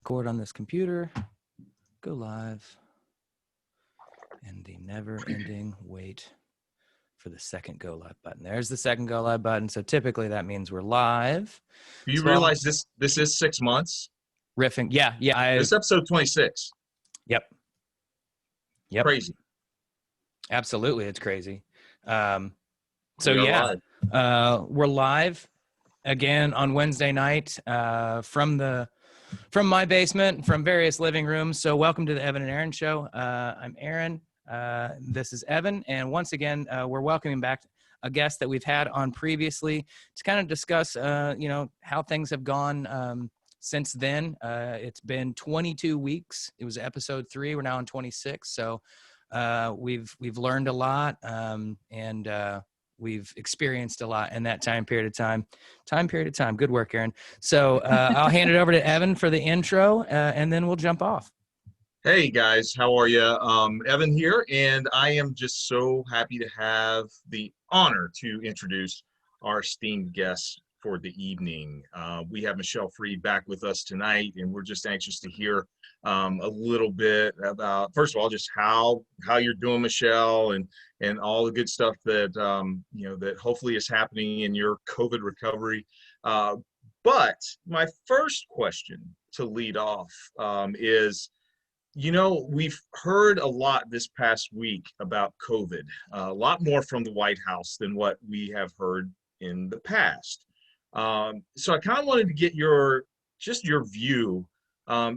record on this computer, go live, and the never-ending wait for the second go live button. There's the second go live button. So typically that means we're live. Do you So realize this is 6 months? Riffing. Yeah. This episode 26. Yep. Crazy. Absolutely. It's crazy. So We are yeah, live. we're live again on Wednesday night from my basement, from various living rooms. So welcome to the Evan and Aaron Show. I'm Aaron. This is Evan. And once again, we're welcoming back a guest that we've had on previously to kind of discuss, how things have gone since then. It's been 22 weeks. It was episode 3. We're now on 26. So we've learned a lot and we've experienced a lot in that time period of time. Good work, Aaron. So I'll hand it over to Evan for the intro and then we'll jump off. Hey guys, how are you? Evan here, and I am just so happy to have the honor to introduce our esteemed guest for the evening. We have Michelle Freed back with us tonight, and we're just anxious to hear a little bit about, first of all, just how you're doing, Michelle, and all the good stuff that that hopefully is happening in your COVID recovery. But my first question to lead off is, we've heard a lot this past week about COVID, a lot more from the White House than what we have heard in the past. So I kind of wanted to get your view,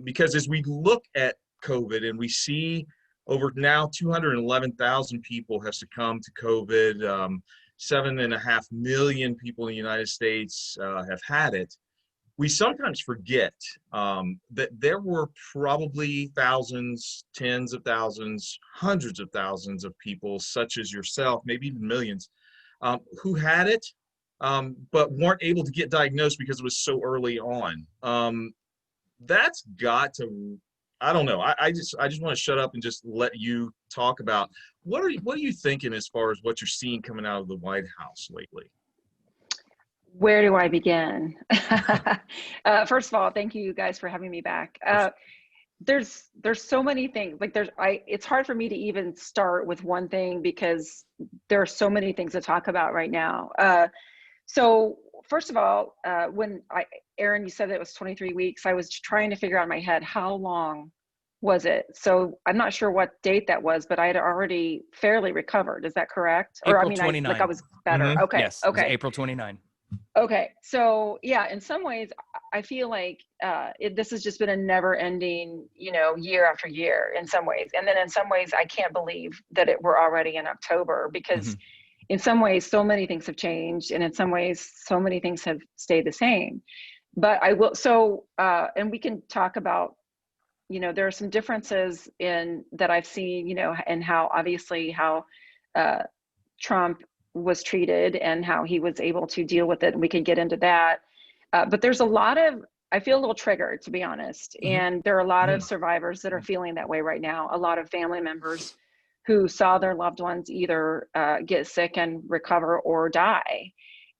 because as we look at COVID and we see over now 211,000 people have succumbed to COVID, 7.5 million people in the United States have had it. We sometimes forget that there were probably thousands, tens of thousands, hundreds of thousands of people, such as yourself, maybe even millions, who had it, but weren't able to get diagnosed because it was so early on. That's got to, I don't know. I just want to shut up and just let you talk about what are you thinking as far as what you're seeing coming out of the White House lately? Where do I begin? First of all, thank you guys for having me back. There's so many things. Like it's hard for me to even start with one thing because there are so many things to talk about right now. So first of all, Aaron, you said it was 23 weeks. I was trying to figure out in my head, how long was it? So I'm not sure what date that was, but I had already fairly recovered. Is that correct? April 29. I was better. Mm-hmm. Okay. Yes. Okay. April 29. Okay. So yeah, in some ways I feel like this has just been a never ending, year after year in some ways. And then in some ways I can't believe that we're already in October because in some ways so many things have changed. And in some ways so many things have stayed the same. But I will, and we can talk about, there are some differences that I've seen, and how Trump was treated and how he was able to deal with it. And we can get into that. But there's I feel a little triggered, to be honest. And there are a lot of survivors that are feeling that way right now. A lot of family members who saw their loved ones either get sick and recover or die.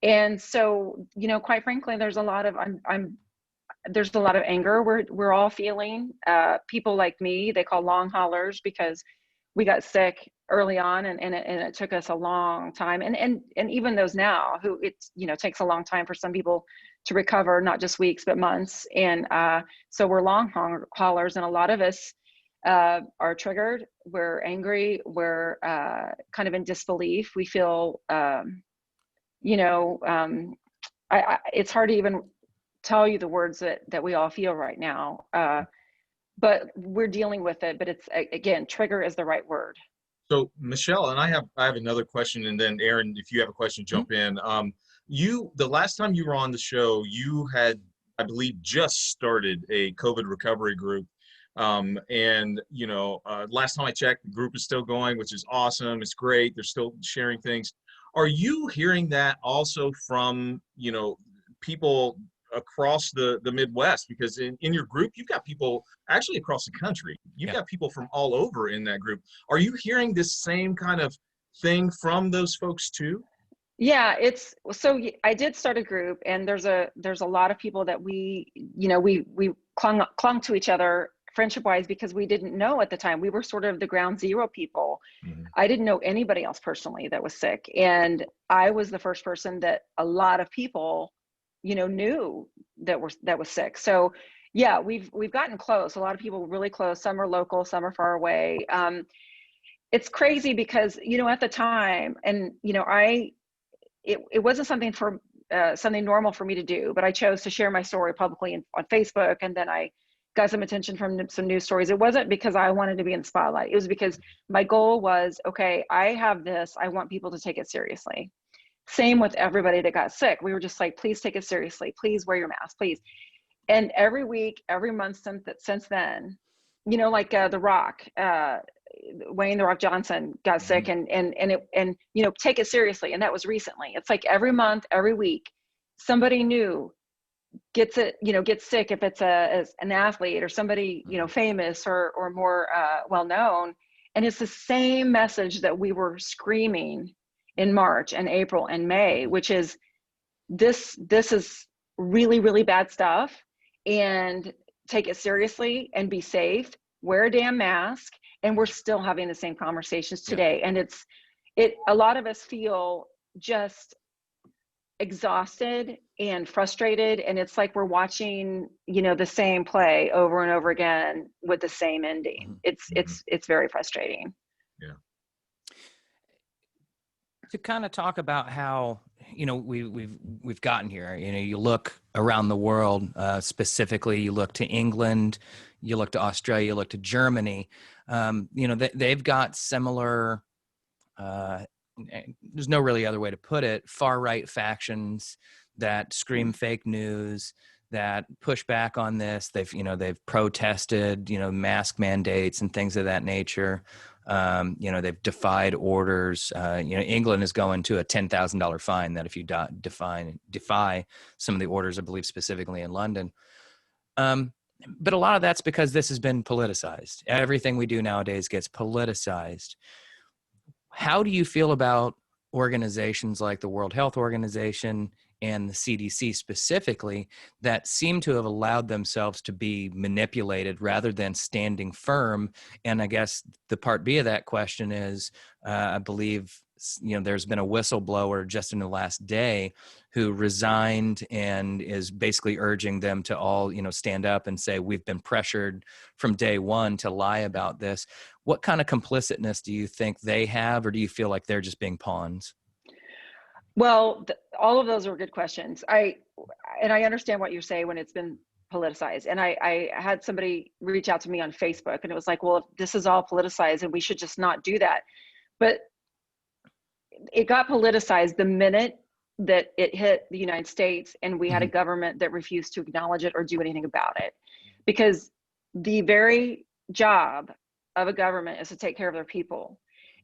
And so, quite frankly, there's a lot of, there's a lot of anger we're all feeling. People like me, they call long haulers because we got sick early on and it took us a long time. And even those now who takes a long time for some people to recover, not just weeks, but months. And so we're long haulers, and a lot of us are triggered. We're angry. We're kind of in disbelief. We feel, it's hard to even tell you the words that we all feel right now. But we're dealing with it. But it's, again, trigger is the right word. So Michelle, and I have another question, and then Aaron, if you have a question, jump in. The last time you were on the show, you had, I believe, just started a COVID recovery group. Last time I checked, the group is still going, which is awesome. It's great. They're still sharing things. Are you hearing that also from, people across the Midwest? Because in your group, you've got people actually across the country. You've got people from all over in that group. Are you hearing this same kind of thing from those folks too? Yeah, I did start a group, and there's a lot of people that we clung to each other friendship wise, because we didn't know at the time. We were sort of the ground zero people. Mm-hmm. I didn't know anybody else personally that was sick. And I was the first person that a lot of people, knew that was sick. So yeah, we've gotten close. A lot of people really close. Some are local, some are far away. It's crazy because, at the time, and, it wasn't something something normal for me to do, but I chose to share my story publicly on Facebook. And then I got some attention from some news stories. It wasn't because I wanted to be in the spotlight. It was because my goal was, okay, I have this, I want people to take it seriously. Same with everybody that got sick. We were just like, please take it seriously. Please wear your mask, please. And every week, every month since then, like The Rock, Wayne "The Rock" Johnson got sick, and take it seriously. And that was recently. It's like every month, every week, somebody new gets sick, if it's an athlete or somebody, famous or more well known. And it's the same message that we were screaming in March and April and May, which is this is really, really bad stuff, and take it seriously and be safe, wear a damn mask. And we're still having the same conversations today. Yeah. And a lot of us feel just exhausted and frustrated. And it's like we're watching, the same play over and over again with the same ending. It's very frustrating. Yeah. To kind of talk about how, we've gotten here, you look around the world, specifically, you look to England, you look to Australia, you look to Germany, they've got similar, there's no really other way to put it, far right factions that scream fake news, that push back on this. They've protested, mask mandates and things of that nature. They've defied orders. England is going to a $10,000 fine that if you defy some of the orders, I believe specifically in London. But a lot of that's because this has been politicized. Everything we do nowadays gets politicized. How do you feel about organizations like the World Health Organization and the CDC specifically that seem to have allowed themselves to be manipulated rather than standing firm? And I guess the part B of that question is, I believe, there's been a whistleblower just in the last day who resigned and is basically urging them to all, stand up and say, we've been pressured from day one to lie about this. What kind of complicitness do you think they have, or do you feel like they're just being pawns? Well, all of those are good questions. I understand what you're saying when it's been politicized. And I had somebody reach out to me on Facebook, and it was like, well, if this is all politicized and we should just not do that. But it got politicized the minute that it hit the United States and we had a government that refused to acknowledge it or do anything about it. Because the very job of a government is to take care of their people.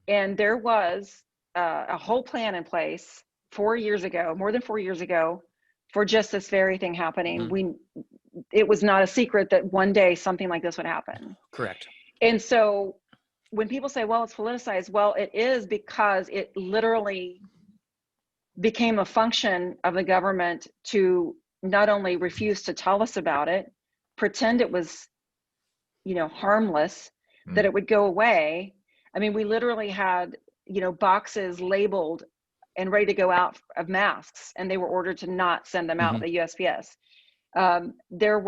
And there was a whole plan in place 4 years ago, more than 4 years ago, for just this very thing happening. It was not a secret that one day something like this would happen. Correct. And so when people say, well, it's politicized, well, it is, because it literally became a function of the government to not only refuse to tell us about it, pretend it was, harmless, that it would go away. I mean, we literally had, boxes labeled and ready to go out of masks, and they were ordered to not send them out, the USPS. There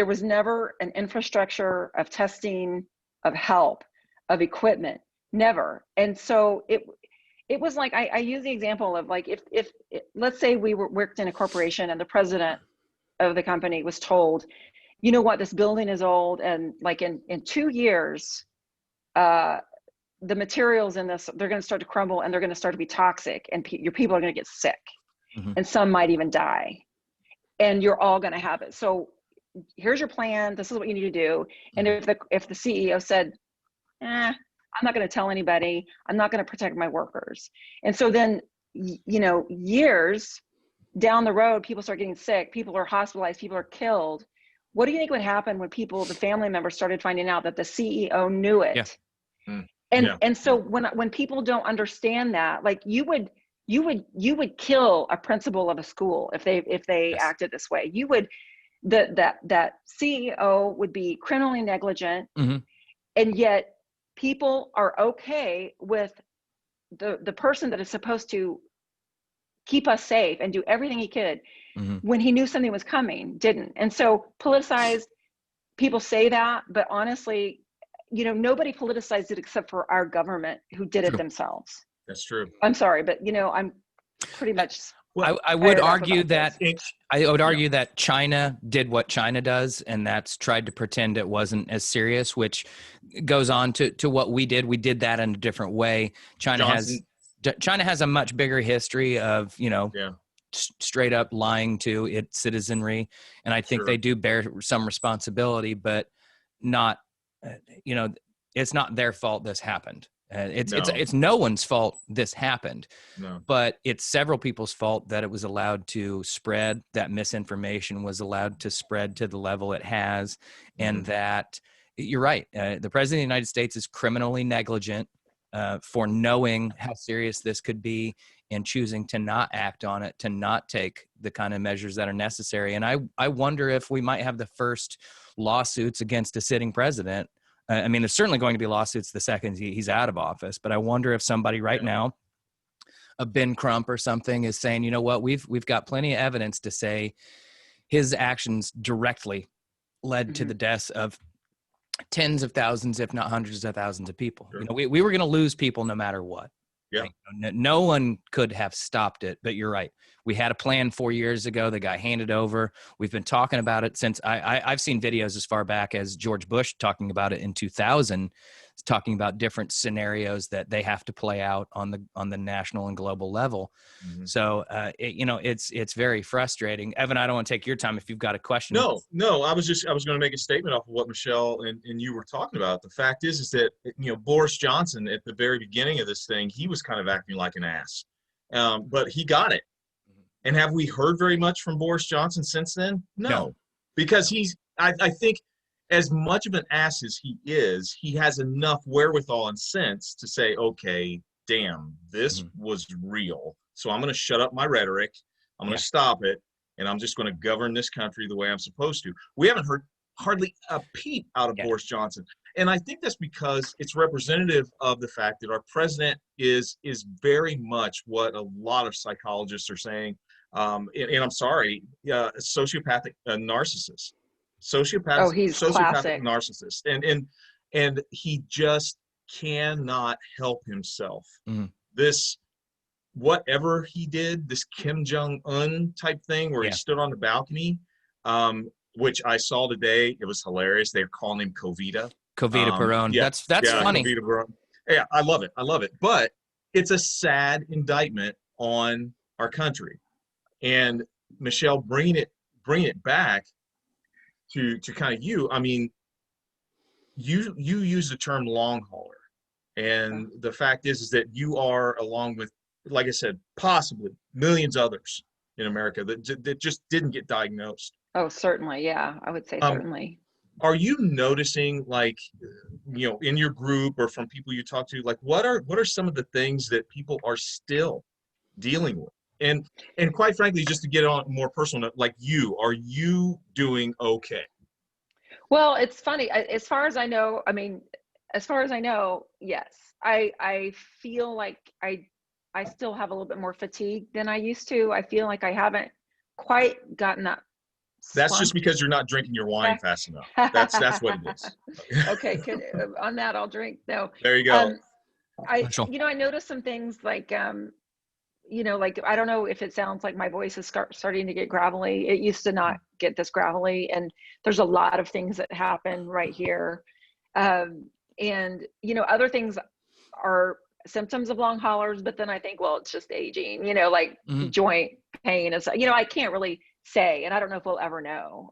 was never an infrastructure of testing, of help, of equipment, never. And so it was like, I use the example of like, if let's say we worked in a corporation and the president of the company was told, you know what, this building is old, and like in 2 years, the materials in this, they're going to start to crumble and they're going to start to be toxic, and your people are going to get sick, and some might even die, and you're all going to have it. So here's your plan. This is what you need to do. And if the CEO said, I'm not going to tell anybody, I'm not going to protect my workers. And so then, years down the road, people start getting sick, people are hospitalized, people are killed. What do you think would happen when the family members started finding out that the CEO knew it? Yeah. And so when people don't understand that, like you would kill a principal of a school if they acted this way. You would that CEO would be criminally negligent, Mm-hmm. and yet people are okay with the person that is supposed to keep us safe and do everything he could, Mm-hmm. when he knew something was coming, didn't. And so politicized, people say that, but honestly, nobody politicized it except for our government, who did it True. themselves. That's true. I'm sorry, but I'm pretty much Well, I would fired up argue about that this. I would argue that China did what China does, and that's tried to pretend it wasn't as serious, which goes on to what we did. We did that in a different way. China has a much bigger history of, Yeah, straight up lying to its citizenry, and I think sure. they do bear some responsibility, but not, it's not their fault this happened. It's no one's fault this happened. No. But it's several people's fault that it was allowed to spread, that misinformation was allowed to spread to the level it has, and that you're right. The president of the United States is criminally negligent for knowing how serious this could be and choosing to not act on it, to not take the kind of measures that are necessary. And I wonder if we might have the first lawsuits against a sitting president. I mean, there's certainly going to be lawsuits the second he's out of office, but I wonder if somebody right now, a Ben Crump or something, is saying, you know what, we've got plenty of evidence to say his actions directly led to the deaths of tens of thousands, if not hundreds of thousands of people. Sure. We were going to lose people no matter what. Yeah. Right? No one could have stopped it, but you're right. We had a plan 4 years ago that got handed over. We've been talking about it since I've seen videos as far back as George Bush talking about it in 2000, talking about different scenarios that they have to play out on the national and global level. Mm-hmm. So, it's very frustrating. Evan, I don't want to take your time if you've got a question. No, I was going to make a statement off of what Michelle and you were talking about. The fact is that, Boris Johnson at the very beginning of this thing, he was kind of acting like an ass, but he got it. And have we heard very much from Boris Johnson since then? No. Because I think as much of an ass as he is, he has enough wherewithal and sense to say, okay, damn, this was real. So I'm going to shut up my rhetoric. I'm going to stop it. And I'm just going to govern this country the way I'm supposed to. We haven't heard hardly a peep out of Boris Johnson. And I think that's because it's representative of the fact that our president is very much what a lot of psychologists are saying. And I'm sorry, sociopathic narcissist. He's sociopathic classic. narcissist. And he just cannot help himself. This, whatever he did, this Kim Jong-un type thing where he stood on the balcony, which I saw today, it was hilarious. They're calling him Covita Perón. That's funny. Covita Perón. Yeah, I love it. But it's a sad indictment on our country. And Michelle, bring it back to kind of you. I mean, you use the term long hauler, and the fact is that you are, along with, like I said, possibly millions others in America that just didn't get diagnosed. Oh, certainly. Yeah, I would say certainly. Are you noticing, like, in your group or from people you talk to, like, what are some of the things that people are still dealing with? And quite frankly, just to get on more personal, like, are you doing okay? Well, it's funny. As far as I know, yes. I feel like I still have a little bit more fatigue than I used to. I feel like I haven't quite gotten that. That's just because you're not drinking your wine fast enough. That's what it is. Okay, on that I'll drink. No. There you go. I noticed some things like like, I don't know if it sounds like my voice is starting to get gravelly. It used to not get this gravelly, and there's a lot of things that happen right here. And other things are symptoms of long haulers, but then I think, well, it's just aging, like joint pain is, I can't really say, and I don't know if we'll ever know.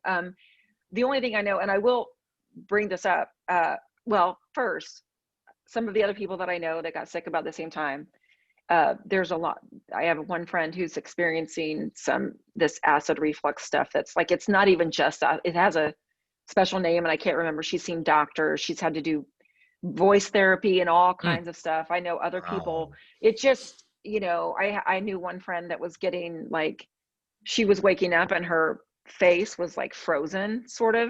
The only thing I know, and I will bring this up, first, some of the other people that I know that got sick about the same time, there's a lot. I have one friend who's experiencing this acid reflux stuff that's like, it's not even just, it has a special name and I can't remember. She's seen doctors, she's had to do voice therapy and all kinds of stuff. I know other people, it just, I knew one friend that was getting, like, she was waking up and her face was like frozen sort of.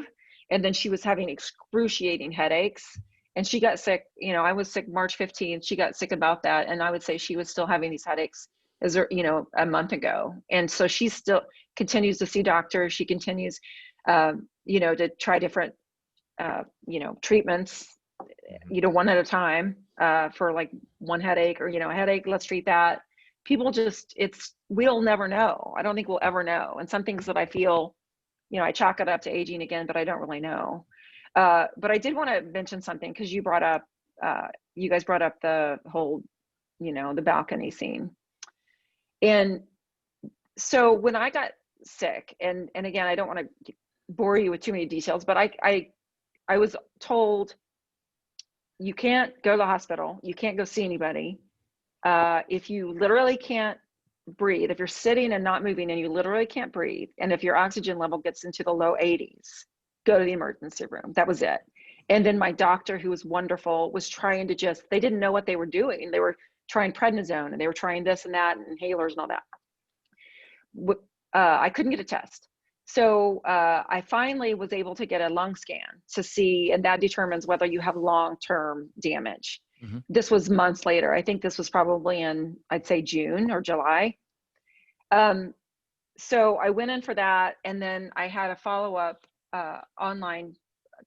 And then she was having excruciating headaches, and she got sick. You know, I was sick March 15th. She got sick about that. And I would say she was still having these headaches as, you know, a month ago. And so she still continues to see doctors. She continues, you know, to try different, you know, treatments, you know, one at a time, for like one headache, or, you know, a headache, let's treat that. People just, we'll never know. I don't think we'll ever know. And some things that I feel, you know, I chalk it up to aging again, but I don't really know. But I did want to mention something, because you brought up, you guys brought up the whole, you know, the balcony scene. And so when I got sick, and again, I don't want to bore you with too many details, but I was told, you can't go to the hospital, you can't go see anybody. If you literally can't breathe, if you're sitting and not moving and you literally can't breathe, and if your oxygen level gets into the low 80s, go to the emergency room. That was it. And then my doctor, who was wonderful, was trying to they didn't know what they were doing. They were trying prednisone, and they were trying this and that, and inhalers and all that. I couldn't get a test. So I finally was able to get a lung scan to see, and that determines whether you have long-term damage. Mm-hmm. This was months later. I think this was probably in, I'd say, June or July. So I went in for that, and then I had a follow-up online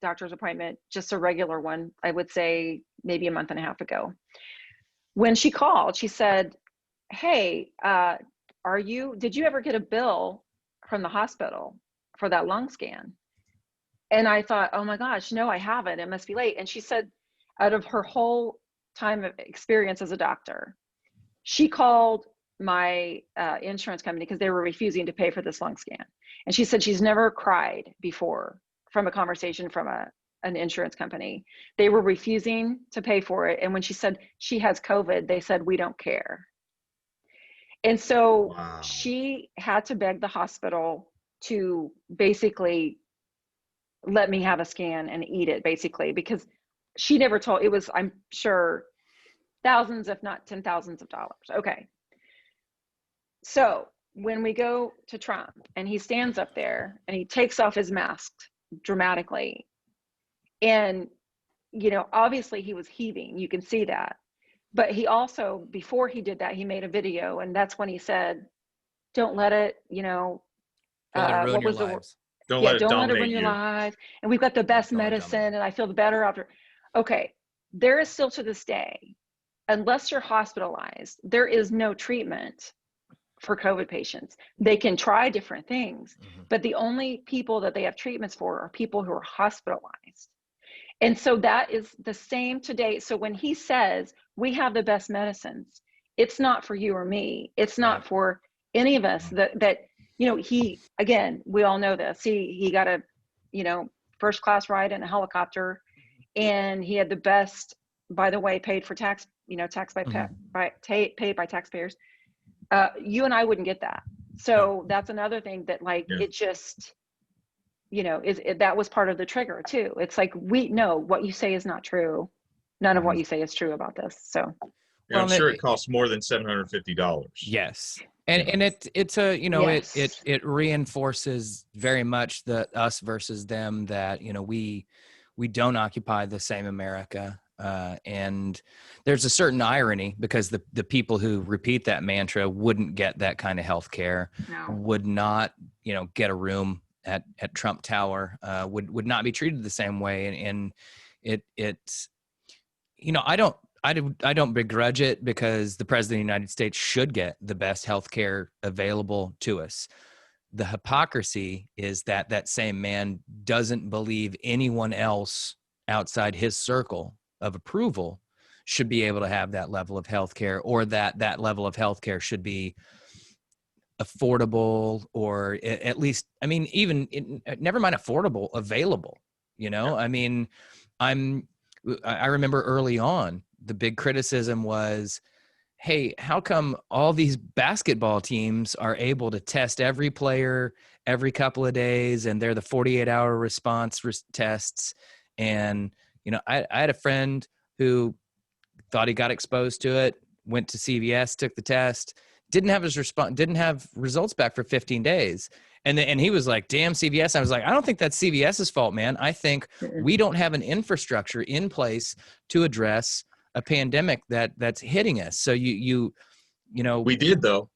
doctor's appointment, just a regular one, I would say maybe a month and a half ago. When she called, she said, hey, did you ever get a bill from the hospital for that lung scan? And I thought, oh my gosh, no, I haven't. It must be late. And she said, out of her whole time of experience as a doctor, she called my insurance company because they were refusing to pay for this lung scan. And she said she's never cried before from a conversation from an insurance company. They were refusing to pay for it. And when she said she has COVID, they said, we don't care. And so she had to beg the hospital to basically let me have a scan and eat it, basically, because she never told, it was, I'm sure, thousands, if not $10,000s of dollars. Okay. So when we go to Trump and he stands up there and he takes off his mask dramatically, and, you know, obviously he was heaving, you can see that. But he also, before he did that, he made a video, and that's when he said, don't let it, you know, what was the word? Don't let it ruin your lives. And we've got the best medicine, and I feel better after. Okay, there is still to this day, unless you're hospitalized, there is no treatment for COVID patients. They can try different things, but the only people that they have treatments for are people who are hospitalized. And so that is the same today. So when he says we have the best medicines, it's not for you or me. It's not for any of us that, you know, he, again, we all know this. He got a, you know, first class ride in a helicopter, and he had the best, by the way, paid for tax, you know, paid by taxpayers. You and I wouldn't get that. So that's another thing that, like, it just, you know, that was part of the trigger too. It's like, we know what you say is not true. None of what you say is true about this. So yeah, I'm sure it costs more than $750. Yes. And it's a, you know, yes. it reinforces very much the us versus them, that, you know, we don't occupy the same America. And there's a certain irony, because the people who repeat that mantra wouldn't get that kind of health care, would not, you know, get a room at Trump Tower, would not be treated the same way. And it's, you know, I don't begrudge it, because the president of the United States should get the best health care available to us. The hypocrisy is that same man doesn't believe anyone else outside his circle of approval should be able to have that level of health care, or that level of health care should be affordable, or at least, I mean, even never mind affordable, available, you know. I mean, I remember early on, the big criticism was, hey, how come all these basketball teams are able to test every player every couple of days, and they're the 48-hour response tests? And, you know, I had a friend who thought he got exposed to it, went to CVS, took the test, didn't have results back for 15 days. And he was like, damn CVS. I was like, I don't think that's CVS's fault, man. I think we don't have an infrastructure in place to address a pandemic that's hitting us. So you know, We did though.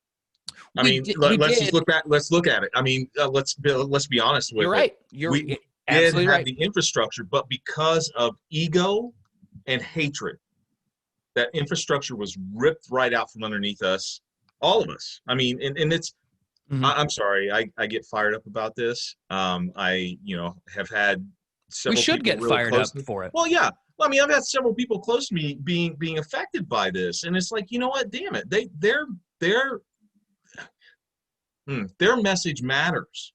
I mean, let's just look back. Let's look at it. I mean, let's be honest with it. You're right. We absolutely did have right. the infrastructure, but because of ego and hatred, that infrastructure was ripped right out from underneath us, all of us. I mean, and it's, I'm sorry, I get fired up about this. I, have had several We should people get really fired close up to me. for it. Well, yeah. Well, I mean, I've had several people close to me being affected by this, and it's like, you know what? Damn it, their message matters.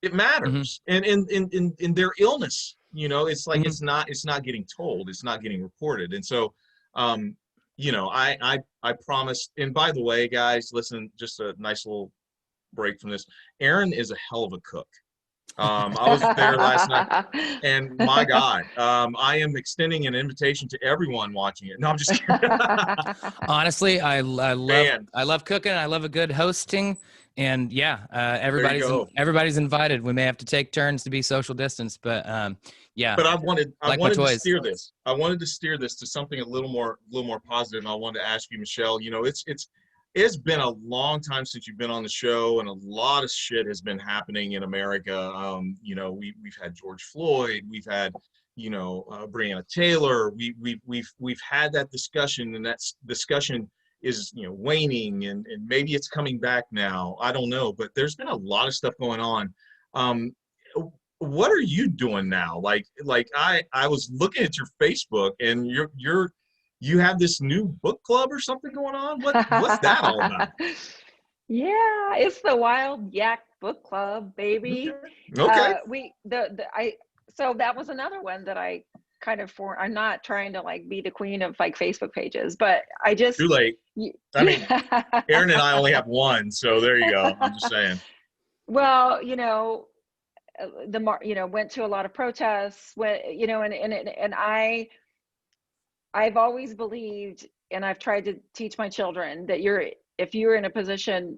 It matters, and in their illness, it's like it's not getting told, it's not getting reported, and so, I promised. And by the way, guys, listen, just a nice little break from this. Aaron is a hell of a cook. I was there last night, and my God, I am extending an invitation to everyone watching it. No, I'm just kidding. Honestly, I love cooking. I love a good hosting, and everybody's invited. We may have to take turns to be social distance, but yeah. But I wanted to steer this. I wanted to steer this to something a little more positive. And I wanted to ask you, Michelle. It's been a long time since you've been on the show, and a lot of shit has been happening in America. We've had George Floyd, we've had, Breonna Taylor. We've had that discussion, and that discussion is, waning, and maybe it's coming back now. I don't know, but there's been a lot of stuff going on. What are you doing now? Like I was looking at your Facebook, and you have this new book club or something going on. What's that all about? Yeah, it's the Wild Yak Book Club, baby. Okay. So that was another one that I kind of I'm not trying to like be the queen of like Facebook pages, but I just too late. I mean, Aaron and I only have one, so there you go. I'm just saying. Well, went to a lot of protests, and I've always believed, and I've tried to teach my children that if you're in a position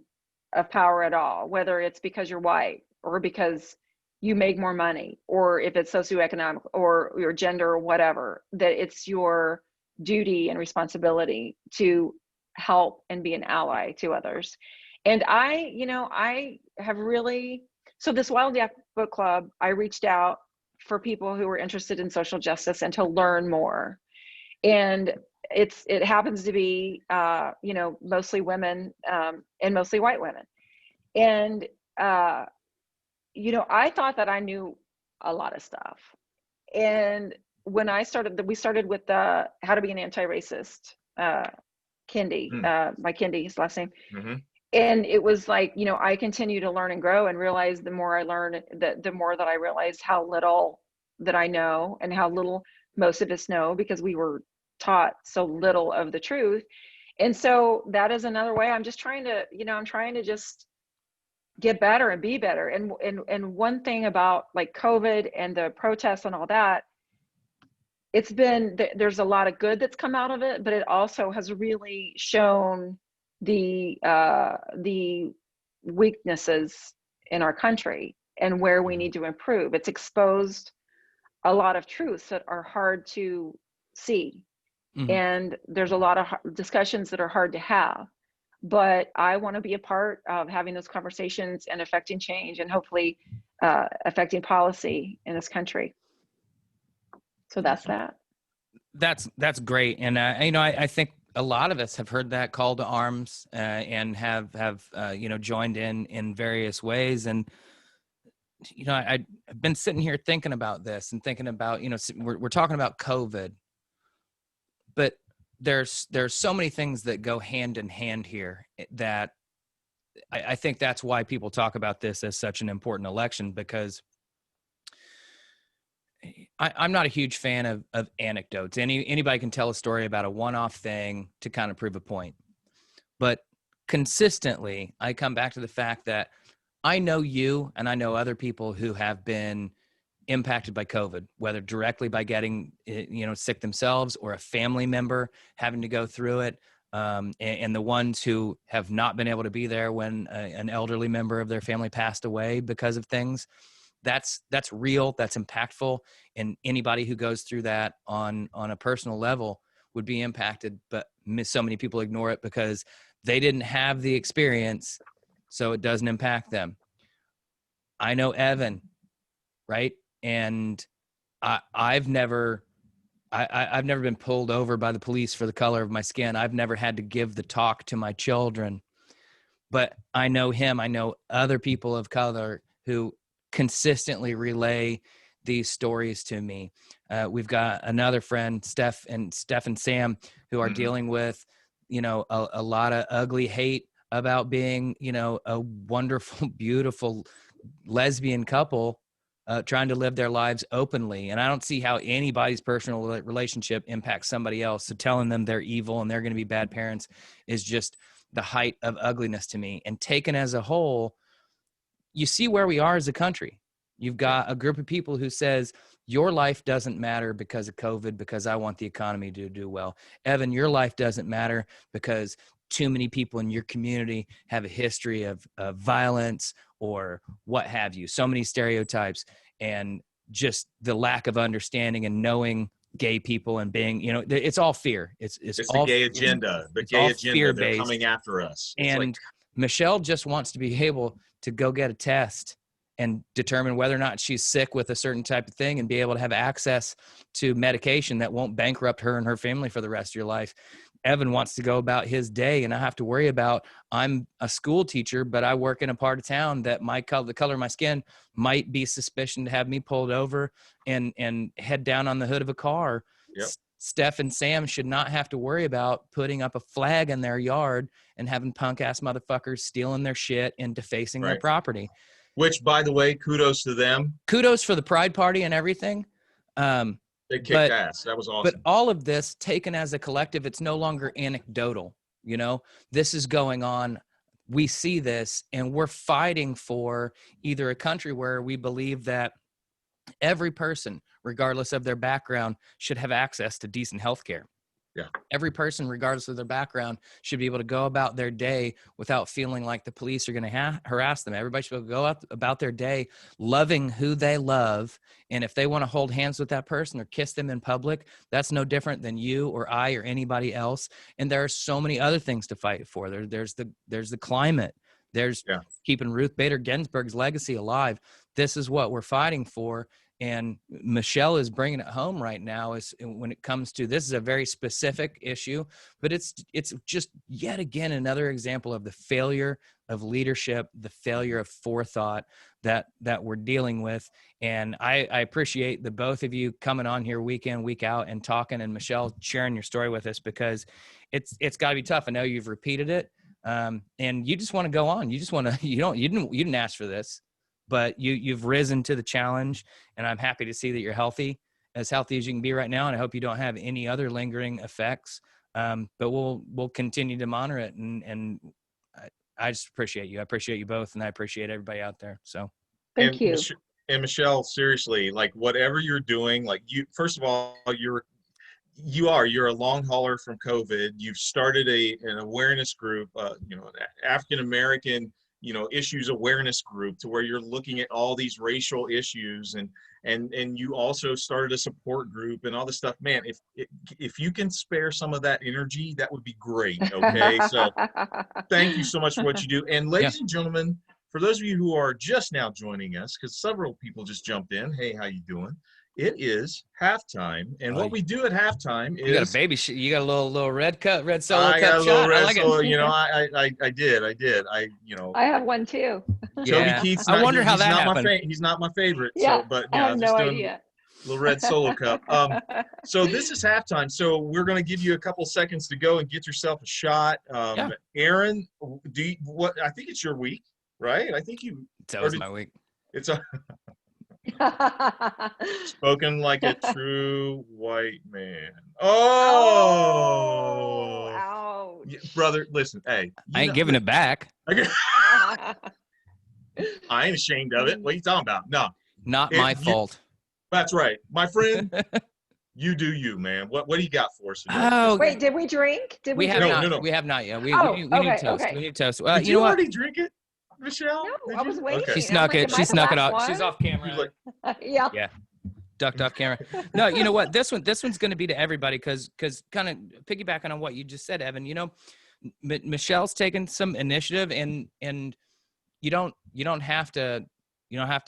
of power at all, whether it's because you're white or because you make more money, or if it's socioeconomic or your gender or whatever, that it's your duty and responsibility to help and be an ally to others. And I have really, so this Wild Yak Book Club, I reached out for people who were interested in social justice and to learn more. And it happens to be, mostly women, and mostly white women. And, I thought that I knew a lot of stuff. And when we started with the How to Be an Anti-Racist, Kendi, my Kendi's last name. Mm-hmm. And it was like, I continue to learn and grow, and realize the more I learn, the more that I realized how little that I know, and how little most of us know, because we were taught so little of the truth. And so that is another way. I'm just trying to just get better and be better. And one thing about like COVID and the protests and all that, there's a lot of good that's come out of it, but it also has really shown the weaknesses in our country and where we need to improve. It's exposed a lot of truths that are hard to see. Mm-hmm. And there's a lot of discussions that are hard to have, but I want to be a part of having those conversations and affecting change, and hopefully affecting policy in this country. So that's that. That's great. And I think a lot of us have heard that call to arms, and have joined in various ways. And I've been sitting here thinking about this, and thinking about, we're talking about COVID, but there's so many things that go hand in hand here, that I think that's why people talk about this as such an important election, because I'm not a huge fan of anecdotes. Anybody can tell a story about a one-off thing to kind of prove a point. But consistently, I come back to the fact that I know you, and I know other people who have been impacted by COVID, whether directly by getting sick themselves, or a family member having to go through it. and the ones who have not been able to be there when an elderly member of their family passed away because of things. That's real, that's impactful, and anybody who goes through that on a personal level would be impacted, but so many people ignore it because they didn't have the experience, so it doesn't impact them. I know Evan, right? And I've never been pulled over by the police for the color of my skin. I've never had to give the talk to my children, but I know him. I know other people of color who consistently relay these stories to me. We've got another friend, Steph and Sam, who are dealing with, a lot of ugly hate about being, a wonderful, beautiful lesbian couple trying to live their lives openly. And I don't see how anybody's personal relationship impacts somebody else. So telling them they're evil and they're going to be bad parents is just the height of ugliness to me. And taken as a whole, you see where we are as a country. You've got a group of people who says your life doesn't matter because of COVID, because I want the economy to do well. Evan, your life doesn't matter because too many people in your community have a history of violence or what have you. So many stereotypes, and just the lack of understanding and knowing gay people and being, it's all fear. It's all the gay agenda. The gay agenda. They're coming after us. And Michelle just wants to be able to go get a test and determine whether or not she's sick with a certain type of thing and be able to have access to medication that won't bankrupt her and her family for the rest of your life. Evan wants to go about his day, and I have to worry about, I'm a school teacher, but I work in a part of town that the color of my skin might be suspicion to have me pulled over and head down on the hood of a car. Yep. Steph and Sam should not have to worry about putting up a flag in their yard and having punk ass motherfuckers stealing their shit and defacing their property. Which, by the way, kudos to them. Kudos for the Pride Party and everything. They kicked ass. That was awesome. But all of this taken as a collective, it's no longer anecdotal. This is going on. We see this, and we're fighting for either a country where we believe that every person, regardless of their background, should have access to decent health care. Yeah. Every person, regardless of their background, should be able to go about their day without feeling like the police are going to harass them. Everybody should be able to go out about their day loving who they love. And if they want to hold hands with that person or kiss them in public, that's no different than you or I or anybody else. And there are so many other things to fight for. There's the climate. There's keeping Ruth Bader Ginsburg's legacy alive. This is what we're fighting for. And Michelle is bringing it home right now is when it comes to, this is a very specific issue, but it's just yet again another example of the failure of leadership, the failure of forethought that we're dealing with. And I appreciate the both of you coming on here week in, week out and talking, and Michelle sharing your story with us, because it's got to be tough. I know you've repeated it, and you just want to go on. You just want to, you didn't ask for this, but you've risen to the challenge, and I'm happy to see that you're healthy as you can be right now. And I hope you don't have any other lingering effects. But we'll continue to monitor it. And I just appreciate you. I appreciate you both. And I appreciate everybody out there. So thank you. And Michelle, seriously, like whatever you're doing, like first of all, you're a long hauler from COVID. You've started an awareness group, African-American, issues awareness group, to where you're looking at all these racial issues, and you also started a support group and all this stuff. Man, if you can spare some of that energy, that would be great. Okay. So thank you so much for what you do. And ladies and gentlemen, for those of you who are just now joining us, because several people just jumped in, hey, how you doing? It is halftime, and what we do at halftime is, you got a baby. You got a little red solo I cup got a little shot. red I like solo, it. I did. I have one too. Toby Keith's I wonder how that happened. He's not my favorite. Yeah, So, but I have no idea. Little red solo cup. So this is halftime. So we're going to give you a couple seconds to go and get yourself a shot. Aaron, I think it's your week, right? I think that was my week. It's spoken like a true white man. Oh, ouch. Brother, listen, hey. I ain't giving it back. I ain't ashamed of it. What are you talking about? No. Not my fault. That's right. My friend, You do you, man. What do you got for us today? Oh, Wait, did we drink? Did we we have drink? not. No. We have not yet. We Oh, need okay, toast. okay. We need toast. Did You know what? already drink it, Michelle? No, Did I you? was waiting. Okay. She I'm snuck like, it. am I She the snuck it last off. She's one? off camera. She's like, Yeah. Yeah. Ducked off camera. No, you know what? This one's going to be to everybody because kind of piggybacking on what you just said, Evan. You know, Michelle's taken some initiative, and you don't have to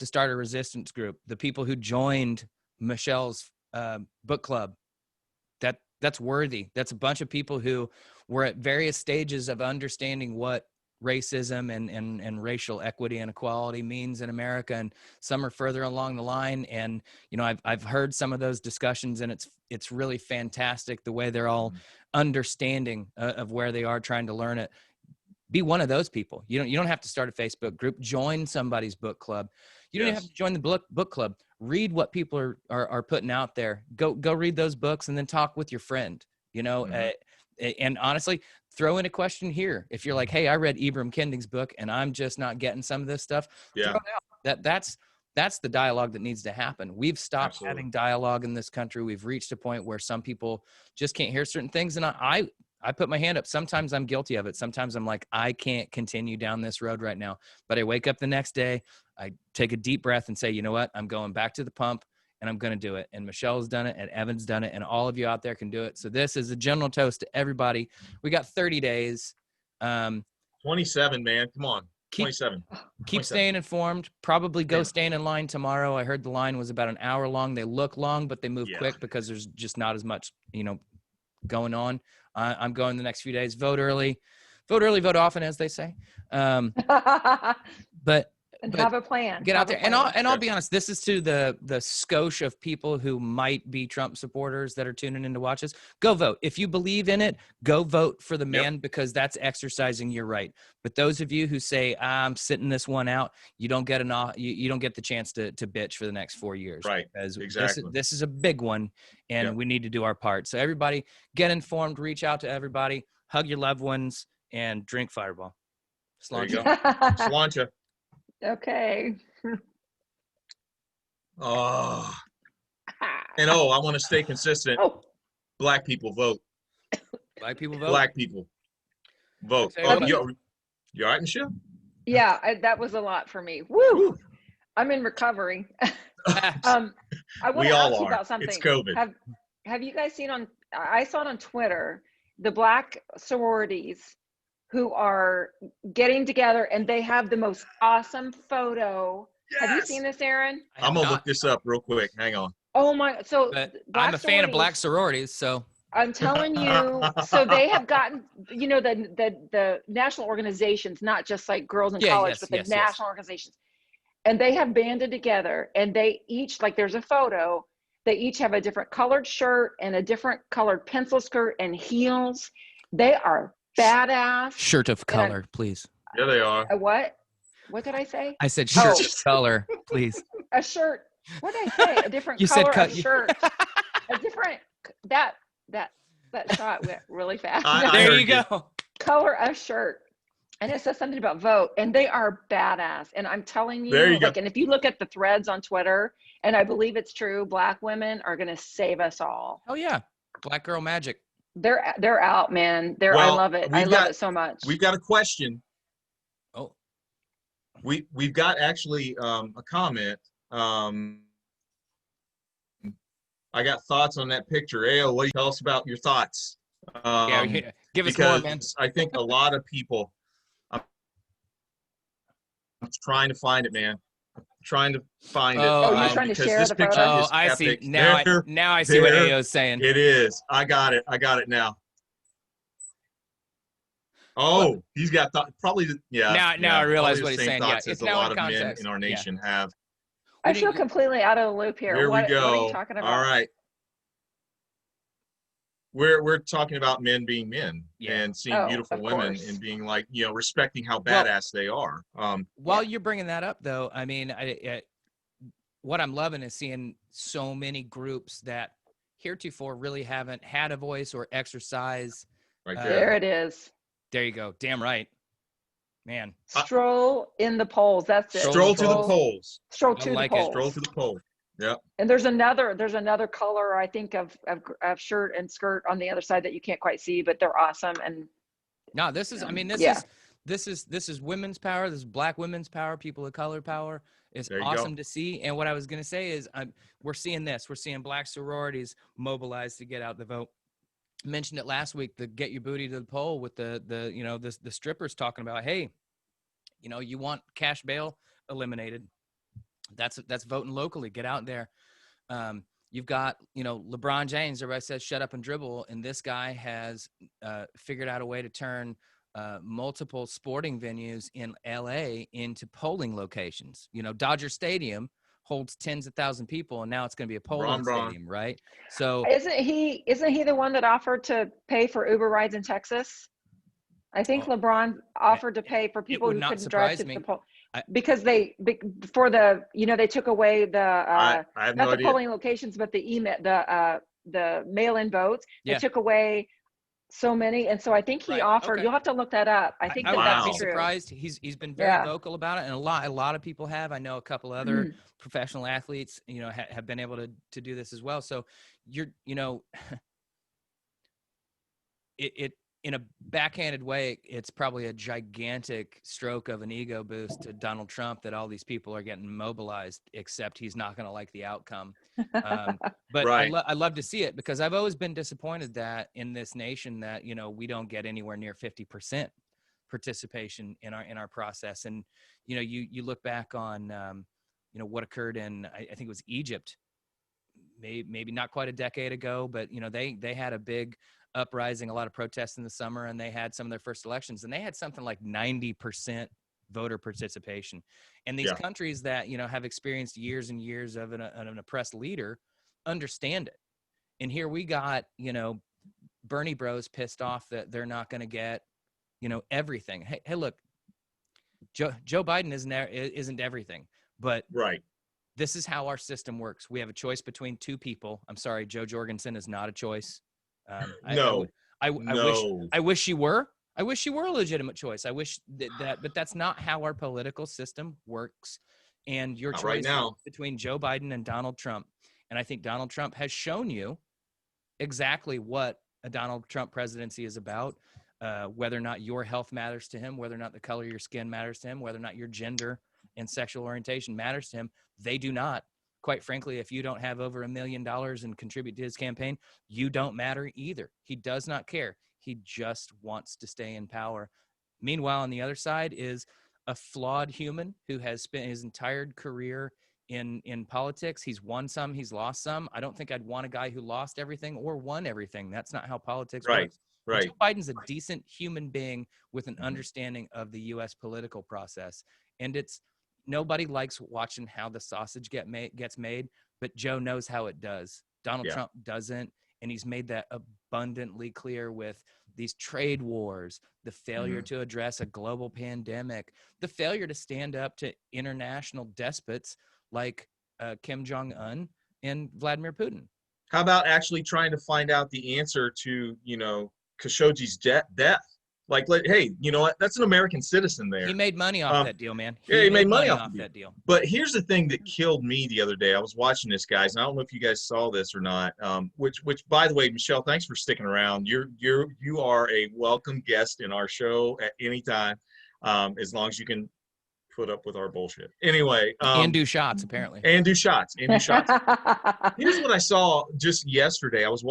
start a resistance group. The people who joined Michelle's book club, that's worthy. That's a bunch of people who were at various stages of understanding what racism and racial equity and equality means in America, and some are further along the line. And you know, I've heard some of those discussions, and it's really fantastic the way they're all understanding of where they are trying to learn it. Be one of those people. You don't have to start a Facebook group. Join somebody's book club. You don't even have to join the book club. Read what people are putting out there. Go read those books and then talk with your friend. You know, and honestly, throw in a question here. If you're like, hey, I read Ibram Kending's book and I'm just not getting some of this stuff, throw it out. That's the dialogue that needs to happen. We've stopped having dialogue in this country. We've reached a point where some people just can't hear certain things. And I put my hand up. Sometimes I'm guilty of it. Sometimes I'm like, I can't continue down this road right now. But I wake up the next day, I take a deep breath and say, you know what? I'm going back to the pump and I'm going to do it. And Michelle's done it and Evan's done it and all of you out there can do it. So this is a general toast to everybody. We got 30 days. 27, man. Come on. 27. Keep staying informed. Probably go stand in line tomorrow. I heard the line was about an hour long. They look long, but they move quick because there's just not as much, going on. I'm going the next few days. Vote early, vote often, as they say. But have a plan. Get out there, and I'll be honest. This is to the skosh of people who might be Trump supporters that are tuning in to watch us. Go vote if you believe in it. Go vote for the man because that's exercising your right. But those of you who say I'm sitting this one out, you don't get you don't get the chance to bitch for the next 4 years. Right. Because exactly. This is a big one, and we need to do our part. So everybody, get informed. Reach out to everybody. Hug your loved ones and drink Fireball. There you go. Sláinte. Okay. Oh. And I want to stay consistent. Black people vote. Black people vote. Black people vote. You all right, Michelle? Yeah, that was a lot for me. Woo! I'm in recovery. I want to ask you about something. It's COVID. Have you guys seen I saw it on Twitter, the Black sororities who are getting together and they have the most awesome photo. Yes. Have you seen this, Aaron? I'm going to look this up real quick. Hang on. Oh my, so I'm a fan of Black sororities, so. I'm telling you, so they have gotten, the national organizations, not just like Girls in College, but the national organizations. And they have banded together and they each, like there's a photo, they each have a different colored shirt and a different colored pencil skirt and heels. They are badass. Shirt of color, please. Yeah, they are. A what? What did I say? I said shirt of color, please. A shirt. What did I say? A different color of shirt. A different, that shot went really fast. There you go. Color of shirt. And it says something about vote. And they are badass. And I'm telling you, and if you look at the threads on Twitter, and I believe it's true, Black women are going to save us all. Oh yeah. Black girl magic. They're out, man. I love it. I love it so much. We've got a question. Oh. We've got actually a comment. I got thoughts on that picture. Ayo, what do you tell us about your thoughts? Give us more, man. I think a lot of people, I'm trying to find it, man. I'm trying to find it. Oh, you're trying to share the photo? Oh, I see. Now I see what Ayo's saying. It is. I got it now. Oh, he's got probably, yeah. Now I realize what he's saying. Yeah, it's a lot of men in our nation have. I feel completely out of the loop here. Here we go. What are you talking about? All right. We're talking about men being men and seeing beautiful women and being like, respecting how badass they are. While you're bringing that up, though, I mean, what I'm loving is seeing so many groups that heretofore really haven't had a voice or exercise. Right there. There it is. There you go. Damn right. Man. Stroll in the polls. That's it. Stroll to the polls. Stroll to the polls. Stroll to the polls. Yeah. And there's another color, I think, of shirt and skirt on the other side that you can't quite see, but they're awesome. And No, this is, I mean, yeah. this is women's power. This is Black women's power, people of color power. It's There you awesome go. to see. And what I was going to say is we're seeing this. We're seeing Black sororities mobilized to get out the vote. I mentioned it last week, the get your booty to the poll with the you know, the strippers talking about, hey, you know, you want cash bail eliminated. That's voting locally. Get out there. You've got, you know, LeBron James, everybody says shut up and dribble. And this guy has figured out a way to turn multiple sporting venues in LA into polling locations. You know, Dodger Stadium holds tens of thousands of people, and now it's going to be a polling stadium, right? So isn't he the one that offered to pay for Uber rides in Texas? I think LeBron offered to pay for people who couldn't drive to the poll because they took away the I have not no the idea. polling locations, but the email, the mail-in votes. Yeah. They took away so many, and so I think he offered. Okay. You'll have to look that up. I think I would not be true. surprised. He's been very vocal about it, and a lot of people have. I know a couple other professional athletes, you know, have been able to do this as well. So it in a backhanded way, it's probably a gigantic stroke of an ego boost to Donald Trump that all these people are getting mobilized, except he's not going to like the outcome. But right. I love to see it because I've always been disappointed that in this nation that, you know, we don't get anywhere near 50% participation in our process. And, you know, you look back on, you know, what occurred in, I think it was Egypt, maybe not quite a decade ago, but, you know, they had a big uprising, a lot of protests in the summer, and they had some of their first elections, and they had something like 90% voter participation. And these countries that, you know, have experienced years and years of an oppressed leader understand it. And here we got, you know, Bernie bros pissed off that they're not going to get, you know, everything. Hey, look, Joe Biden isn't everything, but this is how our system works. We have a choice between two people. I'm sorry, Joe Jorgensen is not a choice. I wish she were. I wish she were a legitimate choice. I wish that, but that's not how our political system works. And your choice is between Joe Biden and Donald Trump. And I think Donald Trump has shown you exactly what a Donald Trump presidency is about, whether or not your health matters to him, whether or not the color of your skin matters to him, whether or not your gender and sexual orientation matters to him. They do not. Quite frankly, if you don't have over $1 million and contribute to his campaign, you don't matter either. He does not care. He just wants to stay in power. Meanwhile, on the other side is a flawed human who has spent his entire career in politics. He's won some, he's lost some. I don't think I'd want a guy who lost everything or won everything. That's not how politics works. Right. Joe Biden's a decent human being with an understanding of the U.S. political process. And nobody likes watching how the sausage gets made, but Joe knows how it does. Donald Trump doesn't, and he's made that abundantly clear with these trade wars, the failure to address a global pandemic, the failure to stand up to international despots like Kim Jong-un and Vladimir Putin. How about actually trying to find out the answer to, you know, Khashoggi's death? Like, hey, you know what? That's an American citizen there. He made money off that deal, man. He made money off that deal. But here's the thing that killed me the other day. I was watching this, guys, and I don't know if you guys saw this or not. Which, by the way, Michelle, thanks for sticking around. You are a welcome guest in our show at any time, as long as you can put up with our bullshit. Anyway, and do shots apparently. And do shots. Here's what I saw just yesterday. I was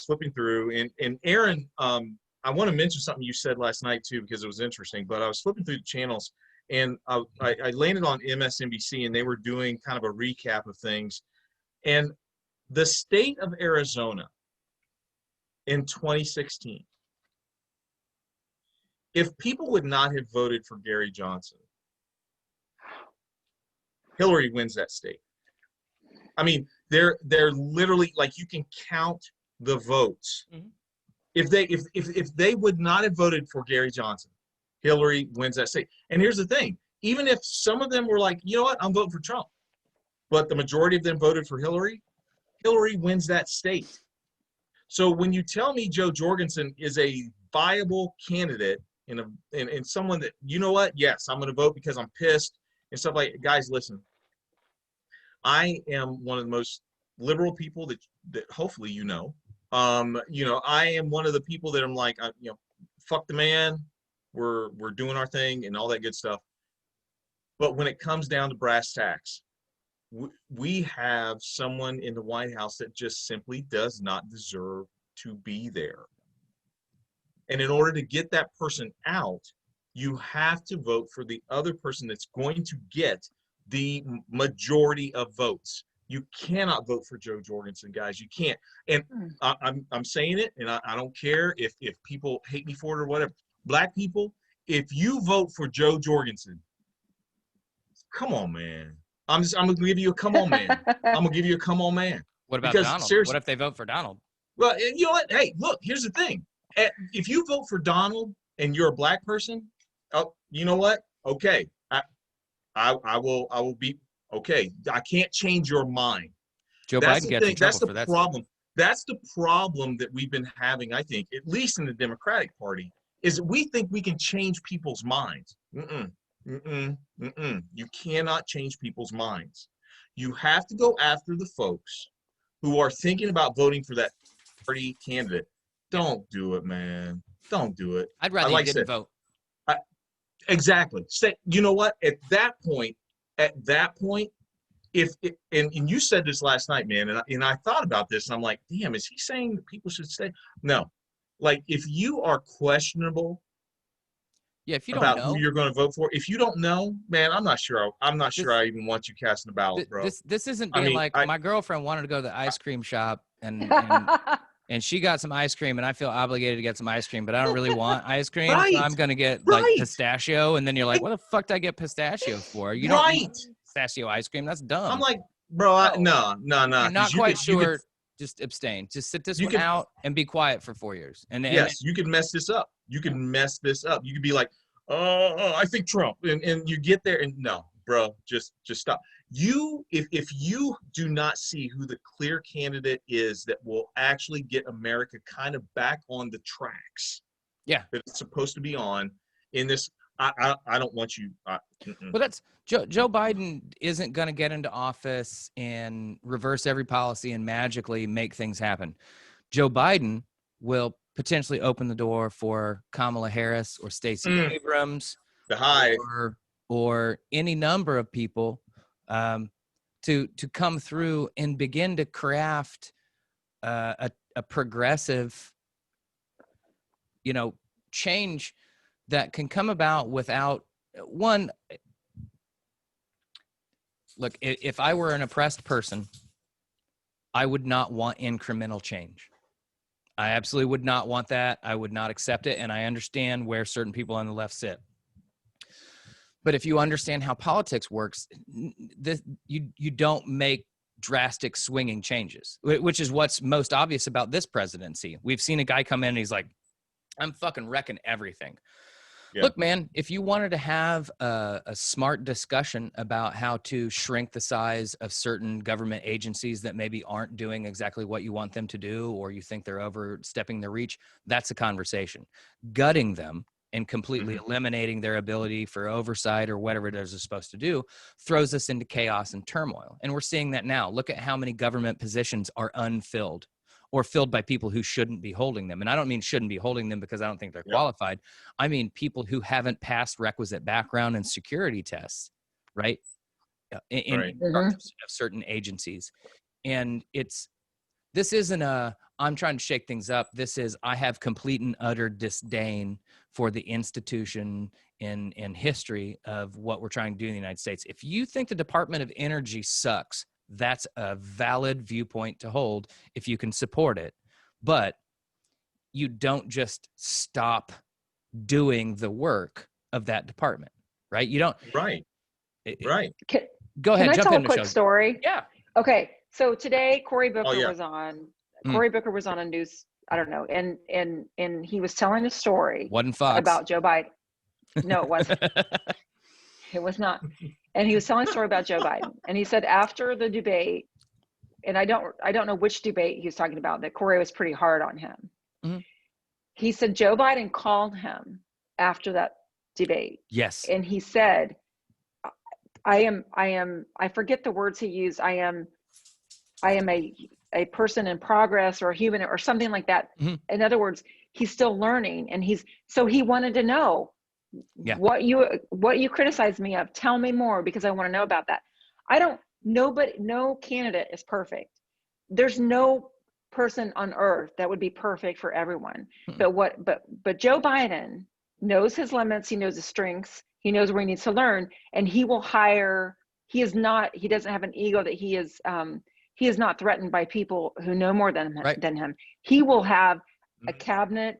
flipping through, and Aaron. I want to mention something you said last night too, because it was interesting, but I was flipping through the channels and I landed on MSNBC and they were doing kind of a recap of things. And the state of Arizona in 2016, if people would not have voted for Gary Johnson, Hillary wins that state. I mean, they're literally, like, you can count the votes. If they would not have voted for Gary Johnson, Hillary wins that state. And here's the thing, even if some of them were like, you know what, I'm voting for Trump, but the majority of them voted for Hillary, Hillary wins that state. So when you tell me Joe Jorgensen is a viable candidate and someone that, you know what, yes, I'm going to vote because I'm pissed and stuff like that, guys, listen, I am one of the most liberal people that hopefully you know. I am one of the people that I'm like, fuck the man. We're doing our thing and all that good stuff. But when it comes down to brass tacks, we have someone in the White House that just simply does not deserve to be there. And in order to get that person out, you have to vote for the other person that's going to get the majority of votes. You cannot vote for Joe Jorgensen, guys. You can't. And I'm saying it, and I don't care if people hate me for it or whatever. Black people, if you vote for Joe Jorgensen, come on, man. I'm gonna give you a come on, man. I'm gonna give you a come on, man. What about Because Donald? seriously, What if they vote for Donald? well, you know what? Hey, look, here's the thing. If you vote for Donald and you're a black person, oh, you know what? Okay, I will be okay. I can't change your mind. Joe That's Biden the gets in thing. trouble That's the for that. problem. That's the problem that we've been having, I think, at least in the Democratic Party, is that we think we can change people's minds. You cannot change people's minds. You have to go after the folks who are thinking about voting for that party candidate. Don't do it, man. Don't do it. I'd rather you didn't vote. Exactly. Say, you know what? At that point, if and you said this last night, man, and I thought about this, and I'm like, damn, is he saying that people should stay? No. Like, if you are questionable, if you don't about know who you're going to vote for, if you don't know, man, I'm not sure I even want you casting a ballot, bro. This isn't being my girlfriend wanted to go to the ice cream shop and she got some ice cream, and I feel obligated to get some ice cream, but I don't really want ice cream. Right. So I'm going to get like pistachio. And then you're like, what the fuck did I get pistachio for? You don't need pistachio ice cream. That's dumb. I'm like, bro, no. You're not quite sure. Just abstain. Just sit this one out and be quiet for 4 years. And yes, you can mess this up. You can mess this up. You can be like, I think Trump. And you get there and no, bro, just stop. If you do not see who the clear candidate is that will actually get America kind of back on the tracks that it's supposed to be on in this, I don't want you. Well, that's Joe Biden isn't going to get into office and reverse every policy and magically make things happen. Joe Biden will potentially open the door for Kamala Harris or Stacey Abrams, or any number of people to come through and begin to craft a progressive, change that can come about without one. Look, if I were an oppressed person, I would not want incremental change. I absolutely would not want that. I would not accept it. And I understand where certain people on the left sit. But if you understand how politics works, you don't make drastic swinging changes, which is what's most obvious about this presidency. We've seen a guy come in and he's like, I'm fucking wrecking everything. Yeah. Look, man, if you wanted to have a smart discussion about how to shrink the size of certain government agencies that maybe aren't doing exactly what you want them to do, or you think they're overstepping their reach, that's a conversation. Gutting them and completely eliminating their ability for oversight or whatever it is they're supposed to do throws us into chaos and turmoil. And we're seeing that now. Look at how many government positions are unfilled or filled by people who shouldn't be holding them. And I don't mean shouldn't be holding them because I don't think they're qualified. I mean people who haven't passed requisite background and security tests, right? In of certain agencies. And this isn't I'm trying to shake things up. This is, I have complete and utter disdain for the institution and history of what we're trying to do in the United States. If you think the Department of Energy sucks, that's a valid viewpoint to hold if you can support it. But you don't just stop doing the work of that department, right? You don't. Right. Go ahead. Can I tell a quick story? Yeah. Okay. So today, Cory Booker was on. Cory Booker was on a news. I don't know, and he was telling a story. Wasn't Fox about Joe Biden? No, it wasn't. It was not. And he was telling a story about Joe Biden, and he said after the debate, and I don't know which debate he was talking about, that Cory was pretty hard on him. Mm-hmm. He said Joe Biden called him after that debate. Yes. And he said, I forget the words he used. I am a person in progress, or a human, or something like that. Mm-hmm. In other words, he's still learning, and so he wanted to know Yeah. what you criticize me of. Tell me more, because I want to know about that. No candidate is perfect. There's no person on earth that would be perfect for everyone. Mm-hmm. But Joe Biden knows his limits, he knows his strengths, he knows where he needs to learn, and he will hire. He doesn't have an ego that he is not threatened by people who know more than him. He will have a cabinet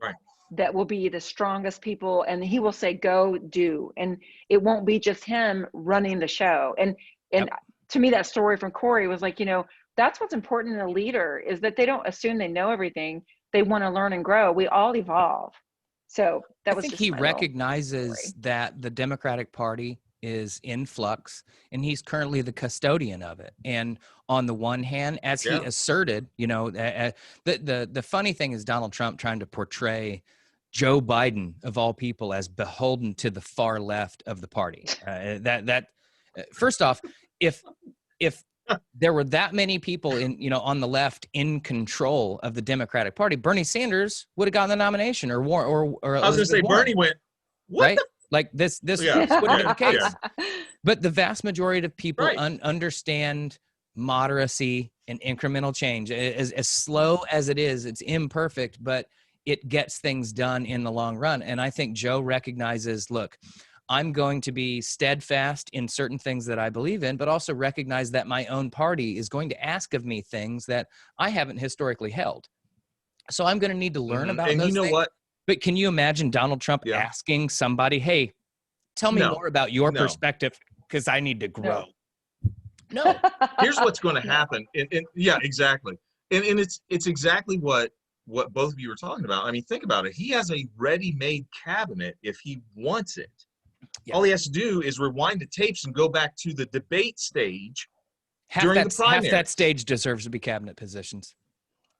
that will be the strongest people, and he will say, go do, and it won't be just him running the show. And to me, that story from Corey was like, that's what's important in a leader, is that they don't assume they know everything. They want to learn and grow. We all evolve. So that was I think just he my recognizes that the Democratic Party is in flux, and he's currently the custodian of it. And on the one hand, as he asserted, the funny thing is Donald Trump trying to portray Joe Biden, of all people, as beholden to the far left of the party. First off, if there were that many people on the left in control of the Democratic Party, Bernie Sanders would have gotten the nomination, or I was going to say Warren, Bernie went, what? Right? Like this would have been the case. Yeah. But the vast majority of people understand moderacy and incremental change. As slow as it is, it's imperfect, but it gets things done in the long run. And I think Joe recognizes, look, I'm going to be steadfast in certain things that I believe in, but also recognize that my own party is going to ask of me things that I haven't historically held. So I'm going to need to learn about and those you know things. what? But can you imagine Donald Trump asking somebody, hey, tell me more about your perspective, because I need to grow? No. Here's what's going to happen. And yeah, exactly. And it's exactly what both of you were talking about. I mean, think about it. He has a ready-made cabinet if he wants it. Yeah. All he has to do is rewind the tapes and go back to the debate stage during the primary. Half that stage deserves to be cabinet positions.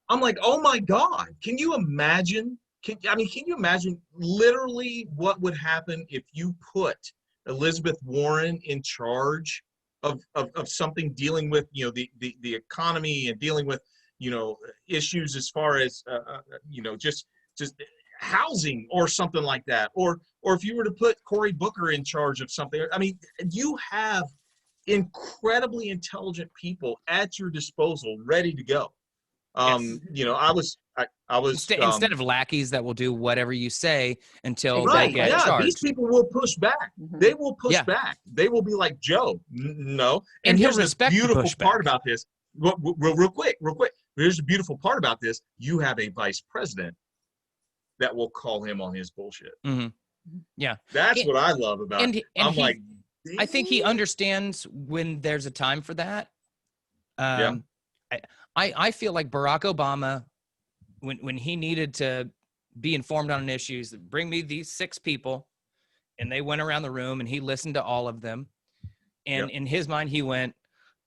I'm like, oh my God, can you imagine? Can you imagine literally what would happen if you put Elizabeth Warren in charge of something dealing with, the economy, and dealing with, issues as far as, just housing or something like that, or if you were to put Cory Booker in charge of something. I mean, you have incredibly intelligent people at your disposal, ready to go. I was instead of lackeys that will do whatever you say until they get charged. These people will push back. They will push back. They will be like, Joe, no. And here's the beautiful part about this. Real quick. Here's the beautiful part about this. You have a vice president that will call him on his bullshit. Mm-hmm. Yeah. That's what I love about it. I think he understands when there's a time for that. I feel like Barack Obama, when he needed to be informed on an issue, bring me these 6 people, and they went around the room and he listened to all of them. And in his mind, he went,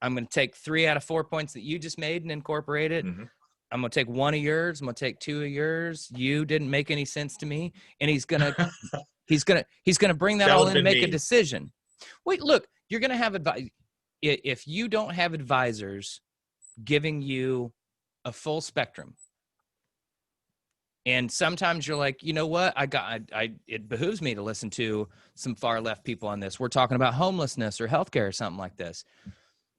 I'm going to take 3 out of 4 points that you just made and incorporate it. Mm-hmm. I'm going to take 1 of yours. I'm going to take 2 of yours. You didn't make any sense to me. And he's going to bring that all in and make a decision. Wait, look, you're going to have advice. If you don't have advisors giving you a full spectrum, and sometimes you're like, you know what, it behooves me to listen to some far left people on this. We're talking about homelessness or healthcare or something like this.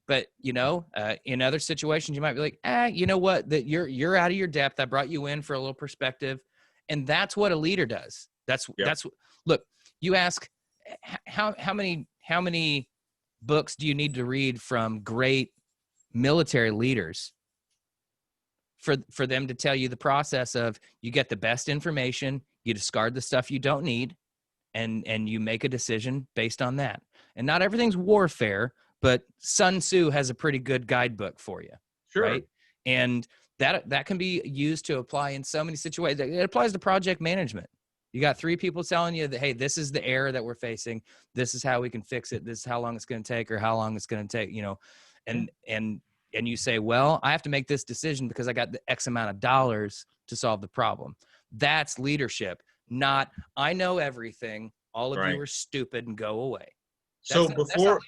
But, in other situations, you might be like, you know what, that you're out of your depth. I brought you in for a little perspective. And that's what a leader does. That's look, you ask how many books do you need to read from great military leaders for them to tell you the process of, you get the best information, you discard the stuff you don't need, and you make a decision based on that. And not everything's warfare, but Sun Tzu has a pretty good guidebook for you. Sure. Right? And that can be used to apply in so many situations. It applies to project management. You got 3 people telling you that, hey, this is the error that we're facing. This is how we can fix it. This is how long it's going to take, or how long it's going to take, and you say, well, I have to make this decision because I got the X amount of dollars to solve the problem. That's leadership, not I know everything. All of you are stupid and go away. So before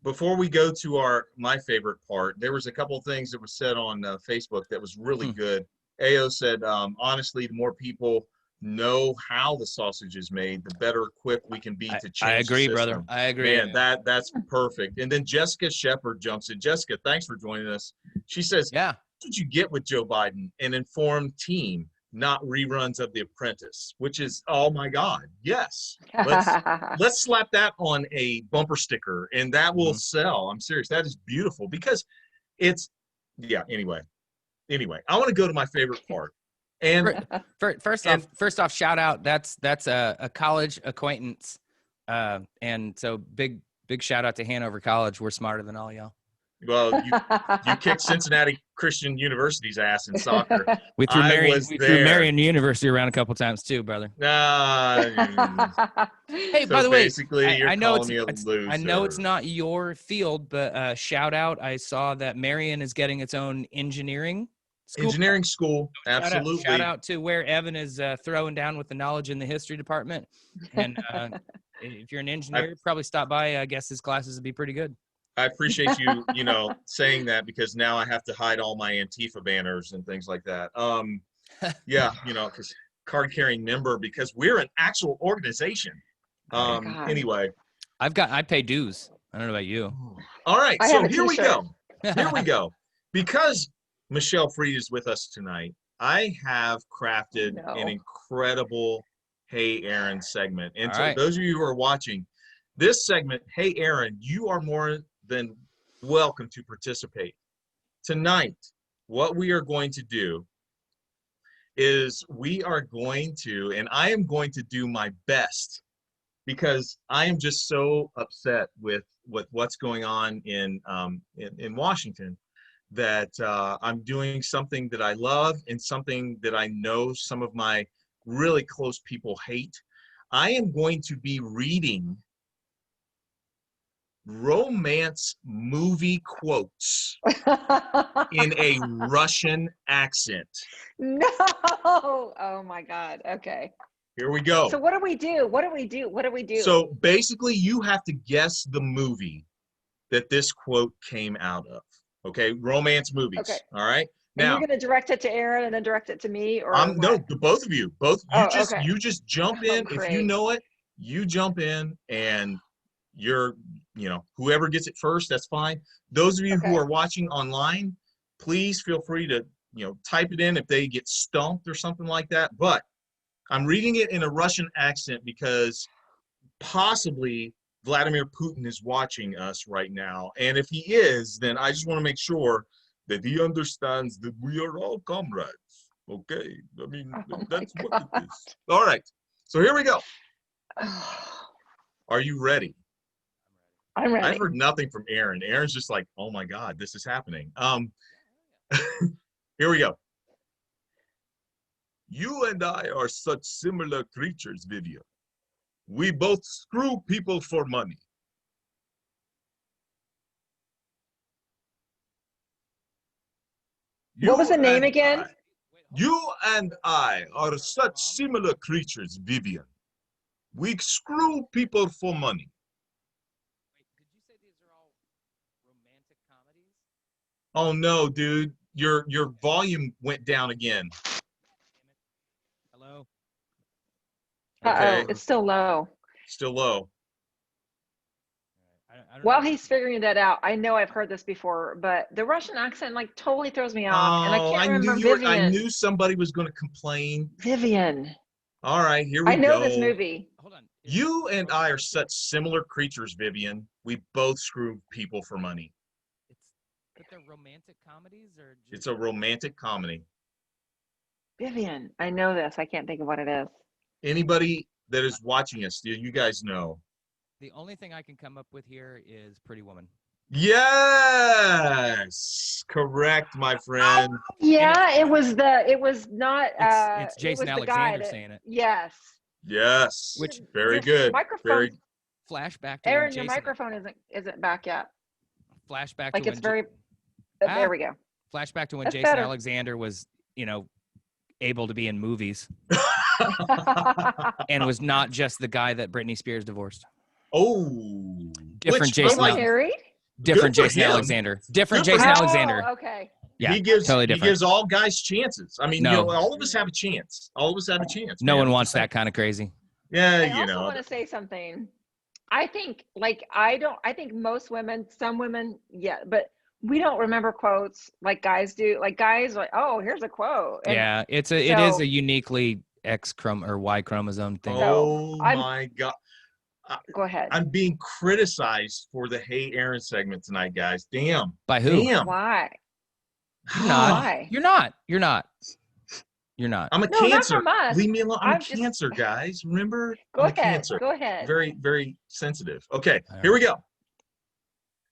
before we go to my favorite part, there was a couple of things that was said on Facebook that was really good. AO said, honestly, the more people know how the sausage is made, the better equipped we can be to change I agree, the system. brother. I agree. Man, that's perfect. And then Jessica Shepard jumps in. Jessica, thanks for joining us. She says, Yeah. what did you get with Joe Biden? An informed team, not reruns of The Apprentice, which is, oh my God, yes. Let's slap that on a bumper sticker and that will sell. I'm serious. That is beautiful because it's, yeah, anyway, I want to go to my favorite part. And first off, shout out. That's a college acquaintance. And so big shout out to Hanover College. We're smarter than all y'all. Well, you kicked Cincinnati Christian University's ass in soccer. We threw Marion University around a couple times too, brother. Hey, so by the way, I know calling me a loser. I know it's not your field, but shout out. I saw that Marion is getting its own engineering school. Absolutely. Shout out to where Evan is throwing down with the knowledge in the history department. And if you're an engineer, probably stop by. I guess his classes would be pretty good. I appreciate you, saying that because now I have to hide all my Antifa banners and things like that. Yeah, because card carrying member because we're an actual organization. Anyway, I pay dues. I don't know about you. All right, so here we go. Here we go. Because Michelle Freed is with us tonight, I have crafted an incredible Hey Aaron segment. And to those of you who are watching this segment, Hey Aaron, you are more than welcome to participate. Tonight, what we are going to do is and I am going to do my best because I am just so upset with what's going on in Washington that I'm doing something that I love and something that I know some of my really close people hate. I am going to be reading romance movie quotes in a Russian accent. No. Oh my God. Okay. Here we go. So what do we do? So basically you have to guess the movie that this quote came out of. Okay. Romance movies. Okay. All right. Now you're going to direct it to Aaron and then direct it to me, or no, both of you. You just jump in. If you know it, you jump in and you're, whoever gets it first, that's fine. Those of you who are watching online, please feel free to, type it in if they get stumped or something like that. But I'm reading it in a Russian accent because possibly Vladimir Putin is watching us right now. And if he is, then I just want to make sure that he understands that we are all comrades. Okay. I mean, that's what it is. All right. So here we go. Are you ready? I'm ready. I've heard nothing from Aaron. Aaron's just like, oh my God, this is happening. Here we go. You and I are such similar creatures, Vivian. We both screw people for money. What was the name again? You and I are such similar creatures, Vivian. We screw people for money. Wait, did you say these are all romantic comedies? Oh no, dude. Your volume went down again. Hello? Okay. It's still low. Still low. While he's figuring that out, I know I've heard this before, but the Russian accent totally throws me off, and I can't remember Vivian. I knew somebody was going to complain. Vivian. All right, here we go. I know this movie. Hold on. You and I are such similar creatures, Vivian. We both screw people for money. But they're romantic comedies, or it's a romantic comedy. Vivian, I know this. I can't think of what it is. Anybody that is watching us, you guys know. The only thing I can come up with here is Pretty Woman. Yes, correct, my friend. Yeah, it was not. It's Jason Alexander saying it. Yes. Yes. Which very good. Very flashback. To Aaron, your microphone isn't back yet. Flashback. To it's very. There we go. Flashback to when Jason Alexander was, able to be in movies, and was not just the guy that Britney Spears divorced. Oh, different Jason. Was he married? Different Good for Jason him. Alexander. Different Good for Jason him. Alexander. Okay. Yeah, he gives totally he different. gives all guys chances. I mean, No. all of us have a chance. All of us have a chance. No man. one I'm wants just saying. that kind of crazy. Yeah, I also want to say something. I think I think most women, some women, yeah, but we don't remember quotes like guys do. Like guys are like, oh, here's a quote. And Yeah, it is a uniquely X or Y chromosome thing. Oh my God. Go ahead. I'm being criticized for the Hey Aaron segment tonight, guys. Damn. By who? Damn. Why? You're not. Why? You're not. You're not. You're not. I'm a No, not cancer. from us. Leave me alone. I'm a just- cancer, guys. Remember? Go I'm a ahead. cancer. Go ahead. Very, very sensitive. Okay, All here we go.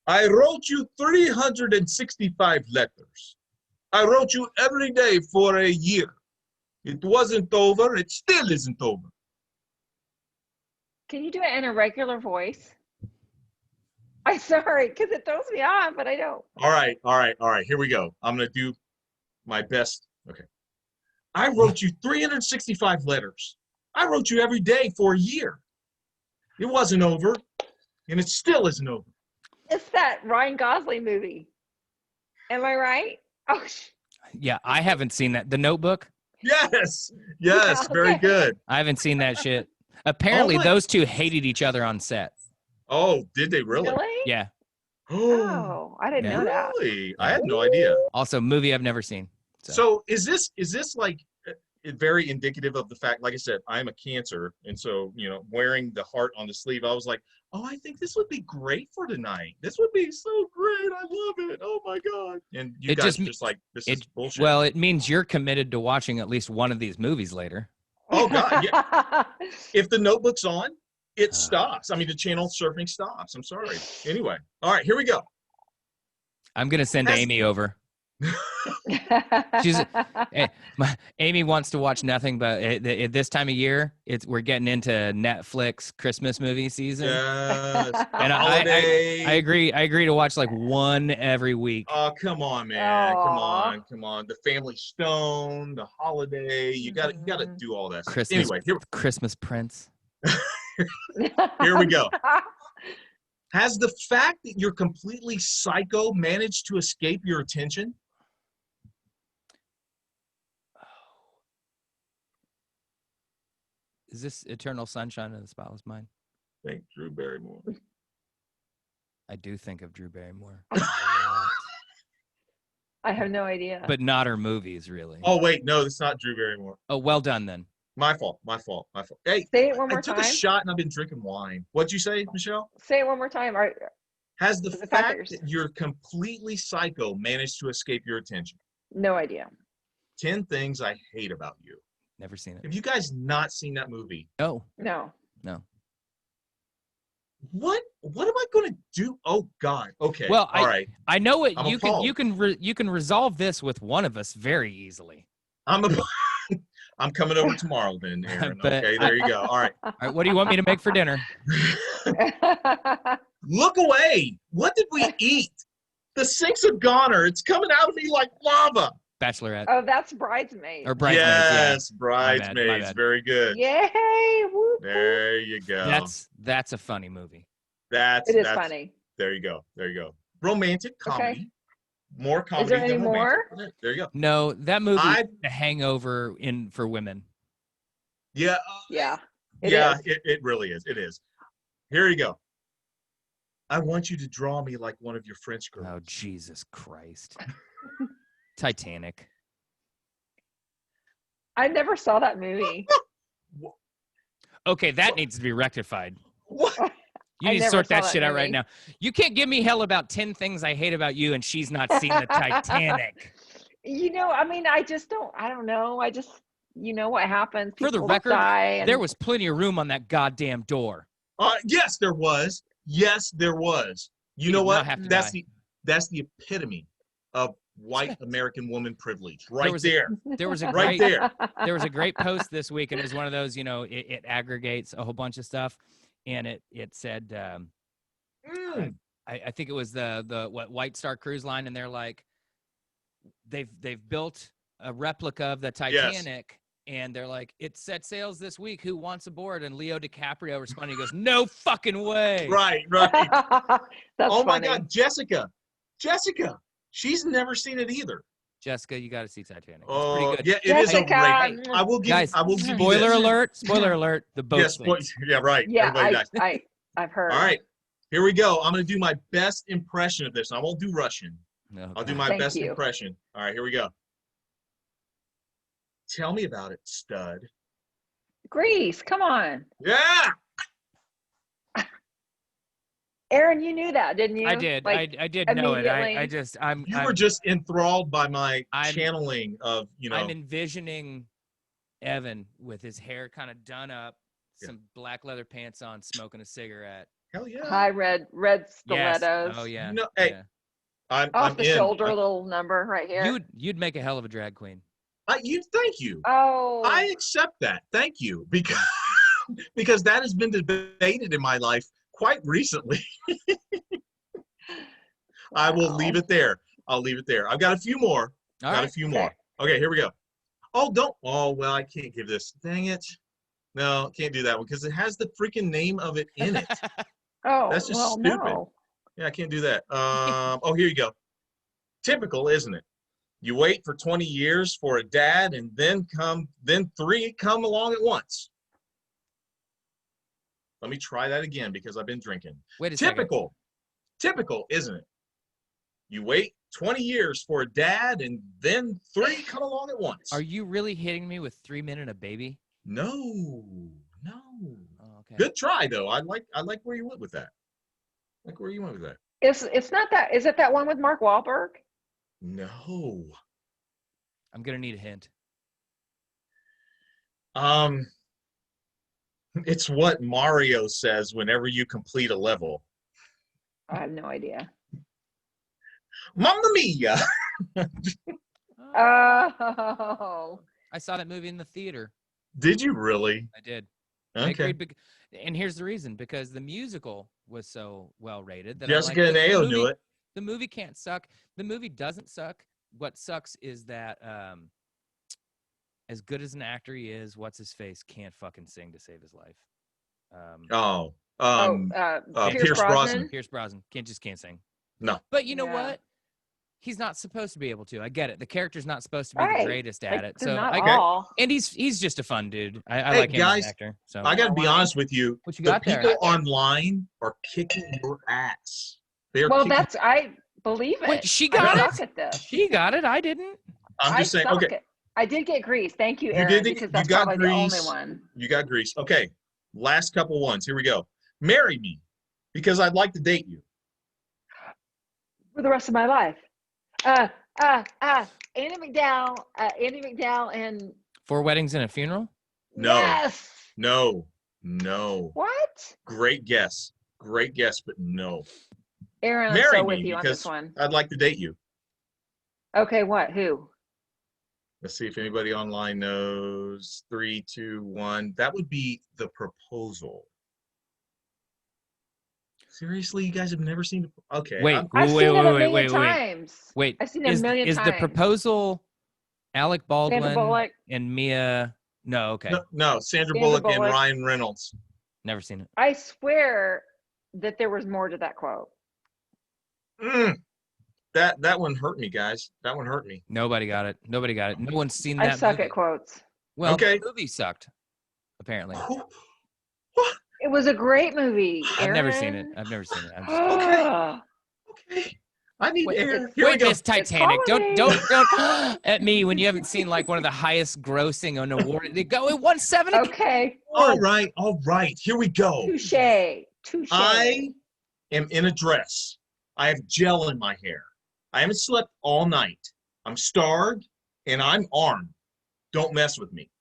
I wrote you 365 letters. I wrote you every day for a year. It wasn't over. It still isn't over. Can you do it in a regular voice? I'm sorry, because it throws me off, but I don't. All right. Here we go. I'm going to do my best. Okay. I wrote you 365 letters. I wrote you every day for a year. It wasn't over, and it still isn't over. It's that Ryan Gosling movie. Am I right? Oh, Yeah, I haven't seen that. The Notebook? Yes. Yeah, Very okay. good. I haven't seen that shit. Apparently, my- those two hated each other on set. Oh, did they really? Really? Yeah. Oh, I didn't Yeah. know that. Really? I had no idea. Also, movie I've never seen. So is this like very indicative of the fact, like I said, I'm a cancer, and so wearing the heart on the sleeve, I was like, oh, I think this would be great for tonight. This would be so great. I love it. Oh my God. And you It guys just- are just like, this is bullshit. Well, it means you're committed to watching at least one of these movies later. Oh God, yeah. If the Notebook's on, it stops. I mean, the channel surfing stops. I'm sorry. Anyway, all right, here we go. I'm gonna send That's- Amy over. Amy wants to watch nothing but at this time of year. We're getting into Netflix Christmas movie season. Yes. And Holiday. I agree. I agree to watch like one every week. Oh, come on, man. Aw. Come on. The Family Stone, the Holiday. You got to do all that. Christmas. Anyway, Christmas Prince. here we go. Has the fact that you're completely psycho managed to escape your attention? Is this Eternal Sunshine of the Spotless Mind? Thank Drew Barrymore. I do think of Drew Barrymore. I have no idea. But not her movies, really. Oh, wait. No, it's not Drew Barrymore. Oh, well done then. My fault. Hey, Say it one I more took time. a shot and I've been drinking wine. What'd you say, Michelle? Say it one more time. Has the Is it fact factors? that you're completely psycho managed to escape your attention? No idea. 10 things I hate about you. Never seen it. Have you guys not seen that movie? No. No. What am I going to do? Oh God. Okay. Well, all right. I know what I'm you appalled. you can resolve this with one of us very easily. I'm coming over tomorrow then, Aaron. But Okay, there you go. All right. All right, what do you want me to make for dinner? Look away. What did we eat? The sink's a goner. It's coming out of me like lava. Bachelorette Oh, that's Bridesmaids. or Bridesmaids? Yes, My Bridesmaids. bad. Very good. Yay! Whoop, There you go. Yeah, that's a funny movie. That's it is funny. There you go. Romantic comedy. Okay. More comedy Is there any than romantic. more? There you go. No, that movie I- is The Hangover for women. Yeah. Yeah. It yeah, is. it really is. It is. Here you go. I want you to draw me like one of your French girls. Oh, Jesus Christ. Titanic. I never saw that movie. Okay, that needs to be rectified. What? You I need to never sort saw that that shit out right movie. now. You can't give me hell about 10 things I hate about you and she's not seen the Titanic. I mean, I don't know. You know what happens. For the People record, die and there was plenty of room on that goddamn door. Yes, there was. Yes, there was. You He know did what? not have to That's the epitome of white American woman privilege. Right was there. There was a Right great there. there was a great post this week, and it was one of those, it aggregates a whole bunch of stuff, and it said, I think it was the White Star Cruise Line, and they're like, they've built a replica of the Titanic, and they're like, "It set sails this week. Who wants aboard?" And Leo DiCaprio responded, he goes, "No fucking way." Right. That's Oh my funny. God, Jessica. She's never seen it either. Jessica, you got to see Titanic. It's Oh, pretty good. yeah, it is a Jessica. great. I will give. Guys, I will give you spoiler this. alert! Spoiler alert! The boat Yes, sinks. yeah, right. Yeah, Everybody dies. I've heard. All right, here we go. I'm going to do my best impression of this. I won't do Russian. No, I'll do God. my Thank best you. impression. All right, here we go. Tell me about it, stud. Grease, come on. Yeah. Aaron, you knew that, didn't you? I did. Like, I did know it. immediately. I just You were just enthralled by my I'm- channeling of, I'm envisioning Evan with his hair kind of done up, Yeah. some black leather pants on, smoking a cigarette. hell yeah. high red Yes. stilettos. Oh yeah. No, hey, yeah. I'm Off the in. shoulder little number right here. You'd make a hell of a drag queen. Thank you. Oh. I accept that. Thank you. Because because that has been debated in my life quite recently. I will leave it there. I'll leave it there. I've got a few more. All got right. a few more. Okay, here we go. Oh, well, I can't give this. Dang it. No, can't do that one because it has the freaking name of it in it. Oh, That's just well, stupid. no. Yeah, I can't do that. Oh, here you go. Typical, isn't it? You wait for 20 years for a dad, and then 3 come along at once. Let me try that again because I've been drinking. Wait a second. Typical, isn't it? You wait 20 years for a dad, and then 3 come along at once. Are you really hitting me with 3 Men and a Baby? No. Oh, okay. Good try though. I like where you went with that. It's not that. Is it that one with Mark Wahlberg? No. I'm gonna need a hint. It's what Mario says whenever you complete a level. I have no idea. Mamma mia! Oh. I saw that movie in the theater. Did you really? I did. I Okay. agreed, and here's the reason: because the musical was so well rated that Jessica I'm and like, Ao knew it. The movie can't suck. The movie doesn't suck. What sucks is that as good as an actor he is, what's his face can't fucking sing to save his life. Pierce Brosnan. Pierce Brosnan can't sing. No. But you know Yeah. what? He's not supposed to be able to. I get it. The character's not supposed to be Right. the greatest at Like, it. they're So not I all. and he's just a fun dude. I Hey, like him guys, as an actor. So I got to be honest with you. what you The got there? people online are kicking your ass. They're Well, kicking. I believe it. Wait, she I got suck it. at this. She got it. I didn't. I'm just saying. suck Okay, at- I did get Grease. Thank you, You Aaron, did because you that's got probably the only Grease. one. you got Grease. Okay, last couple ones. Here we go. Marry me, because I'd like to date you. For the rest of my life. Andy McDowell and 4 Weddings and a Funeral. No. Yes. No. What? Great guess, but no. Aaron, I'm Marry so me with you on because this one. I'd like to date you. Okay, what? Who? Let's see if anybody online knows. 3, 2, 1. That would be The Proposal. Seriously, you guys have never seen it? Okay. Wait, I've wait, seen wait, it a wait, million wait, wait. times. Wait, I've seen it a million is times. The Proposal Alec Sandra Baldwin Bullock. and Mia? No, okay, No, Sandra Sandra Bullock and Bullock. Ryan Reynolds. never seen it. I swear that there was more to that quote. That one hurt me, guys. That one hurt me. Nobody got it. No one's seen I that suck movie. at quotes. Well, Okay. the movie sucked. Apparently, What? It was a great movie. I've never seen it. Aaron. I'm just Okay. I need Wait, air. Here we wait, go. Miss Titanic. comedy. Don't at me when you haven't seen like one of the highest grossing on award. They go it won 7 Okay. All right. Here we go. Touche. I am in a dress. I have gel in my hair. I haven't slept all night. I'm starved and I'm armed. Don't mess with me.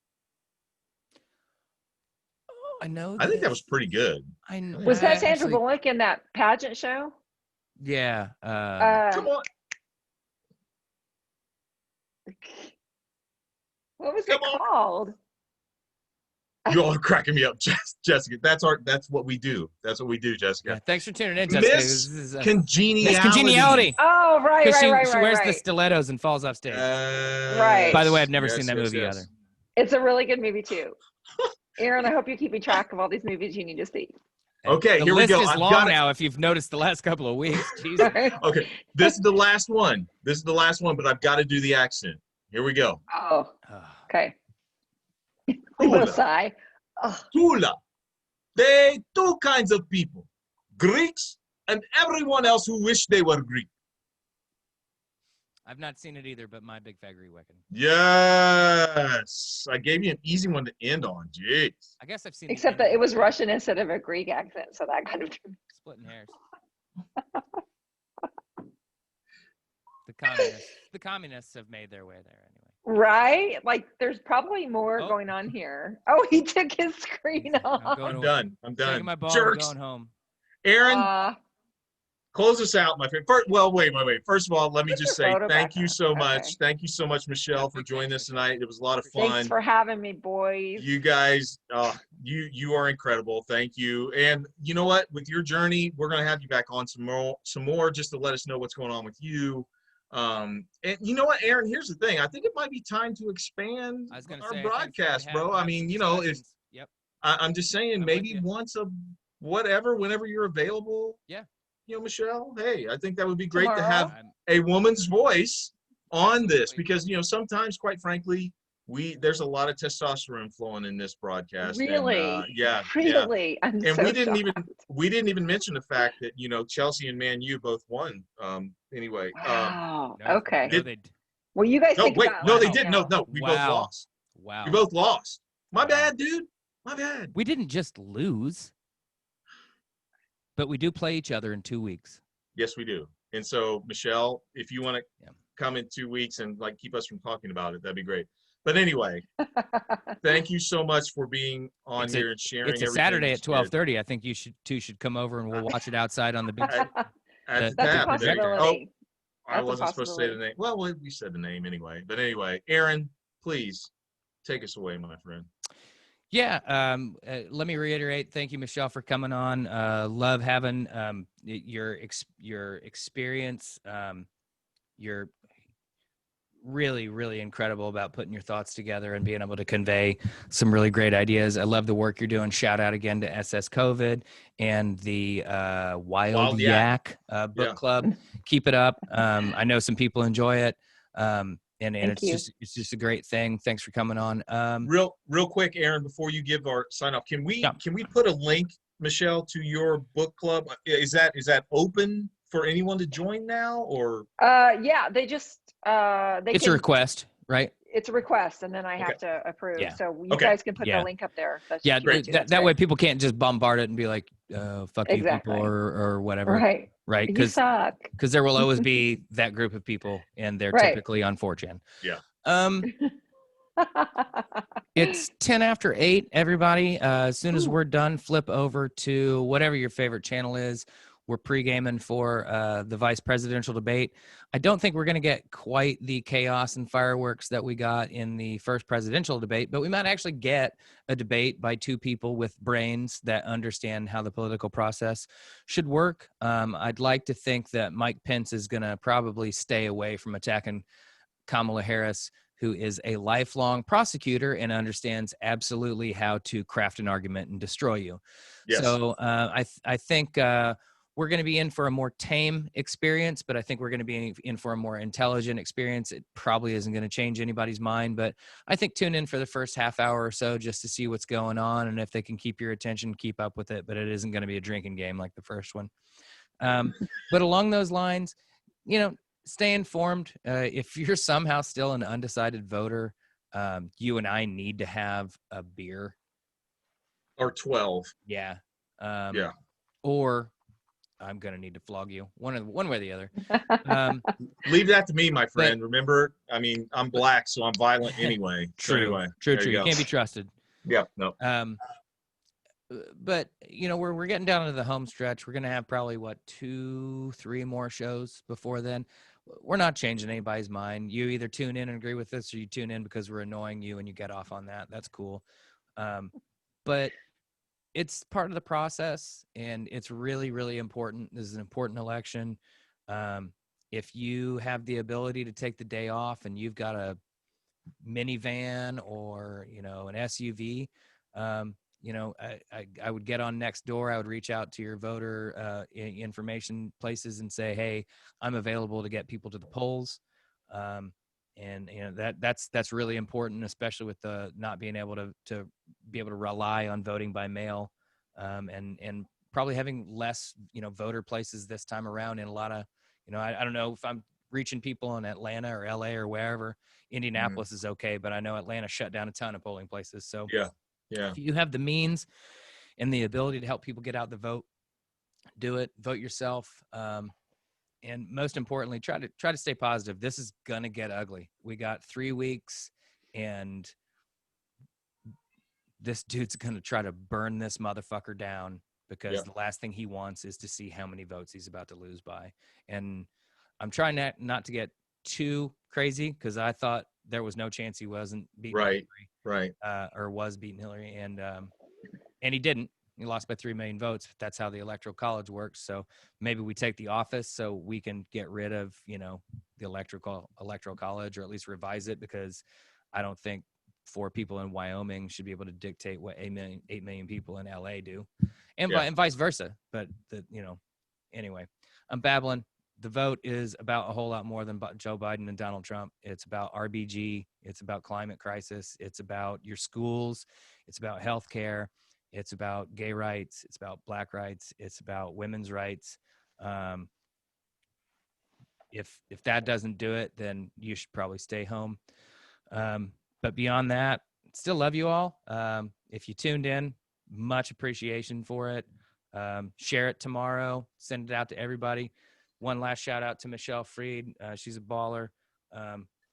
I know. I think that was pretty good. I know. Was that Sandra actually- Bullock in that pageant show? Yeah. Come on. What was Come it on. called? You all are cracking me up, Jessica. That's what we do. That's what we do, yeah, Jessica. thanks for tuning in, Jessica. Miss This is, Congeniality. Miss Congeniality. Oh, right, Because right. she wears the right. stilettos and falls off stage. Right. By the way, I've never Yes, seen that yes, movie yes. either. It's a really good movie too. Aaron, I hope you're keeping track of all these movies you need to see. Okay, the here we list go. is I've long got it. now. If you've noticed the last couple of weeks, Jesus. Okay, this is the last one. This is the last one, but I've got to do the accent. Here we go. Oh, Ah, okay. We both Tula. sigh. Oh, Tula. They two kinds of people, Greeks and everyone else who wish they were Greek. I've not seen it either, but my big fat Greek weapon. Yes. I gave you an easy one to end on. Jeez. I guess I've seen. except that it was Russian instead of a Greek accent, so that kind of. Splitting hairs. The communists have made their way there anyway. Right? Like, there's probably more Oh. going on here. Oh, he took his screen off. I'm done. I'm Taking done. my ball, Jerks. going home. Aaron, close us out, my friend. Well, wait. First of all, let me Put just your say photo thank back you up. so much. Okay. Thank you so much, Michelle, for joining us tonight. It was a lot of fun. Thanks for having me, boys. You guys, you are incredible. Thank you. And you know what? With your journey, we're gonna have you back on some more, just to let us know what's going on with you. And you know what, Aaron? Here's the thing. I think it might be time to expand our broadcast, bro. I mean, you know, if I'm just saying, maybe once a whatever, whenever you're available. Yeah. You know, Michelle. Hey, I think that would be great Tomorrow? to have a woman's voice on this, because you know, sometimes, quite frankly, there's a lot of testosterone flowing in this broadcast. Really? And, yeah. Really? I'm And so we didn't shocked. even mention the fact that, you know, Chelsea and Man U both won. Anyway. Wow. No, Okay. No, they, Well, you guys No, think wait. about No, it they right didn't. now. No, we both lost. Wow. We both lost. My Wow. bad, dude. My bad. We didn't just lose, but we do play each other in 2 weeks. Yes, we do. And so, Michelle, if you want to come in 2 weeks and like keep us from talking about it, that'd be great. But anyway, thank you so much for being on here and sharing. It's a everything Saturday that at you did. 12:30. I think you should come over and we'll watch it outside on the big. At the That's a tap. possibility. I wasn't supposed to say the name. Well, we said the name anyway. But anyway, Aaron, please take us away, my friend. Yeah. Let me reiterate. Thank you, Michelle, for coming on. Love having your experience. You're really, really incredible about putting your thoughts together and being able to convey some really great ideas. I love the work you're doing. Shout out again to SS COVID and the Wild Yak book club. Keep it up. I know some people enjoy it. And it's just a great thing. Thanks for coming on. Real quick, Aaron, before you give our sign off, can we put a link, Michelle, to your book club? Is that open for anyone to join now, or? Yeah, they just it's a request, right? It's a request, and then I have to approve. Yeah. So you guys can put the link up there. That's great. That way people can't just bombard it and be like, fuck you people or whatever. Right. Right. You suck. Because there will always be that group of people, and they're typically on 4chan. Yeah. It's 10 after 8, everybody. As soon as we're done, flip over to whatever your favorite channel is. We're pre-gaming for the vice presidential debate. I don't think we're going to get quite the chaos and fireworks that we got in the first presidential debate, but we might actually get a debate by two people with brains that understand how the political process should work. I'd like to think that Mike Pence is going to probably stay away from attacking Kamala Harris, who is a lifelong prosecutor and understands absolutely how to craft an argument and destroy you. Yes. So I think we're going to be in for a more tame experience, but I think we're going to be in for a more intelligent experience. It probably isn't going to change anybody's mind, but I think tune in for the first half hour or so just to see what's going on. And if they can keep your attention, keep up with it, but it isn't going to be a drinking game like the first one. But along those lines, stay informed. If you're somehow still an undecided voter, you and I need to have a beer. Or 12. Yeah. Yeah. Or I'm going to need to flog you one way or the other. Leave that to me, my friend. Remember, I mean, I'm black, so I'm violent anyway. True. So anyway, true. You can't be trusted. Yeah. No. But we're getting down into the home stretch. We're going to have probably 2-3 more shows before then. We're not changing anybody's mind. You either tune in and agree with us, or you tune in because we're annoying you and you get off on that. That's cool. But it's part of the process, and it's really, really important. This is an important election. If you have the ability to take the day off and you've got a minivan or, you know, an SUV, you know, I would get on Nextdoor. I would reach out to your voter information places and say, hey, I'm available to get people to the polls. And you know, that's really important, especially with the not being able to be able to rely on voting by mail, and probably having less, you know, voter places this time around in a lot of, you know, I don't know if I'm reaching people in Atlanta or LA or wherever. Indianapolis is okay, but I know Atlanta shut down a ton of polling places. So Yeah. Yeah. if you have the means and the ability to help people get out the vote, do it. Vote yourself. And most importantly, try to stay positive. This is gonna get ugly. We got 3 weeks, and this dude's gonna try to burn this motherfucker down, because the last thing he wants is to see how many votes he's about to lose by. And I'm trying not to get too crazy, because I thought there was no chance he wasn't beating Right. Hillary, Right. or was beating Hillary, and he didn't. He lost by 3 million votes. That's how the electoral college works. So maybe we take the office so we can get rid of, you know, the electoral college, or at least revise it, because I don't think 4 people in Wyoming should be able to dictate what 8 million people in LA do, and vice versa. But you know, anyway, I'm babbling. The vote is about a whole lot more than Joe Biden and Donald Trump. It's about RBG. It's about climate crisis. It's about your schools. It's about healthcare. It's about gay rights. It's about Black rights. It's about women's rights. If that doesn't do it, then you should probably stay home. But beyond that, still love you all. If you tuned in, much appreciation for it. Share it tomorrow. Send it out to everybody. One last shout out to Michelle Freed. She's a baller.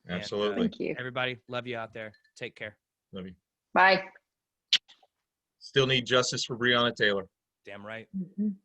Absolutely. Thank you. Everybody, love you out there. Take care. Love you. Bye. Still need justice for Breonna Taylor. Damn right. Mhm.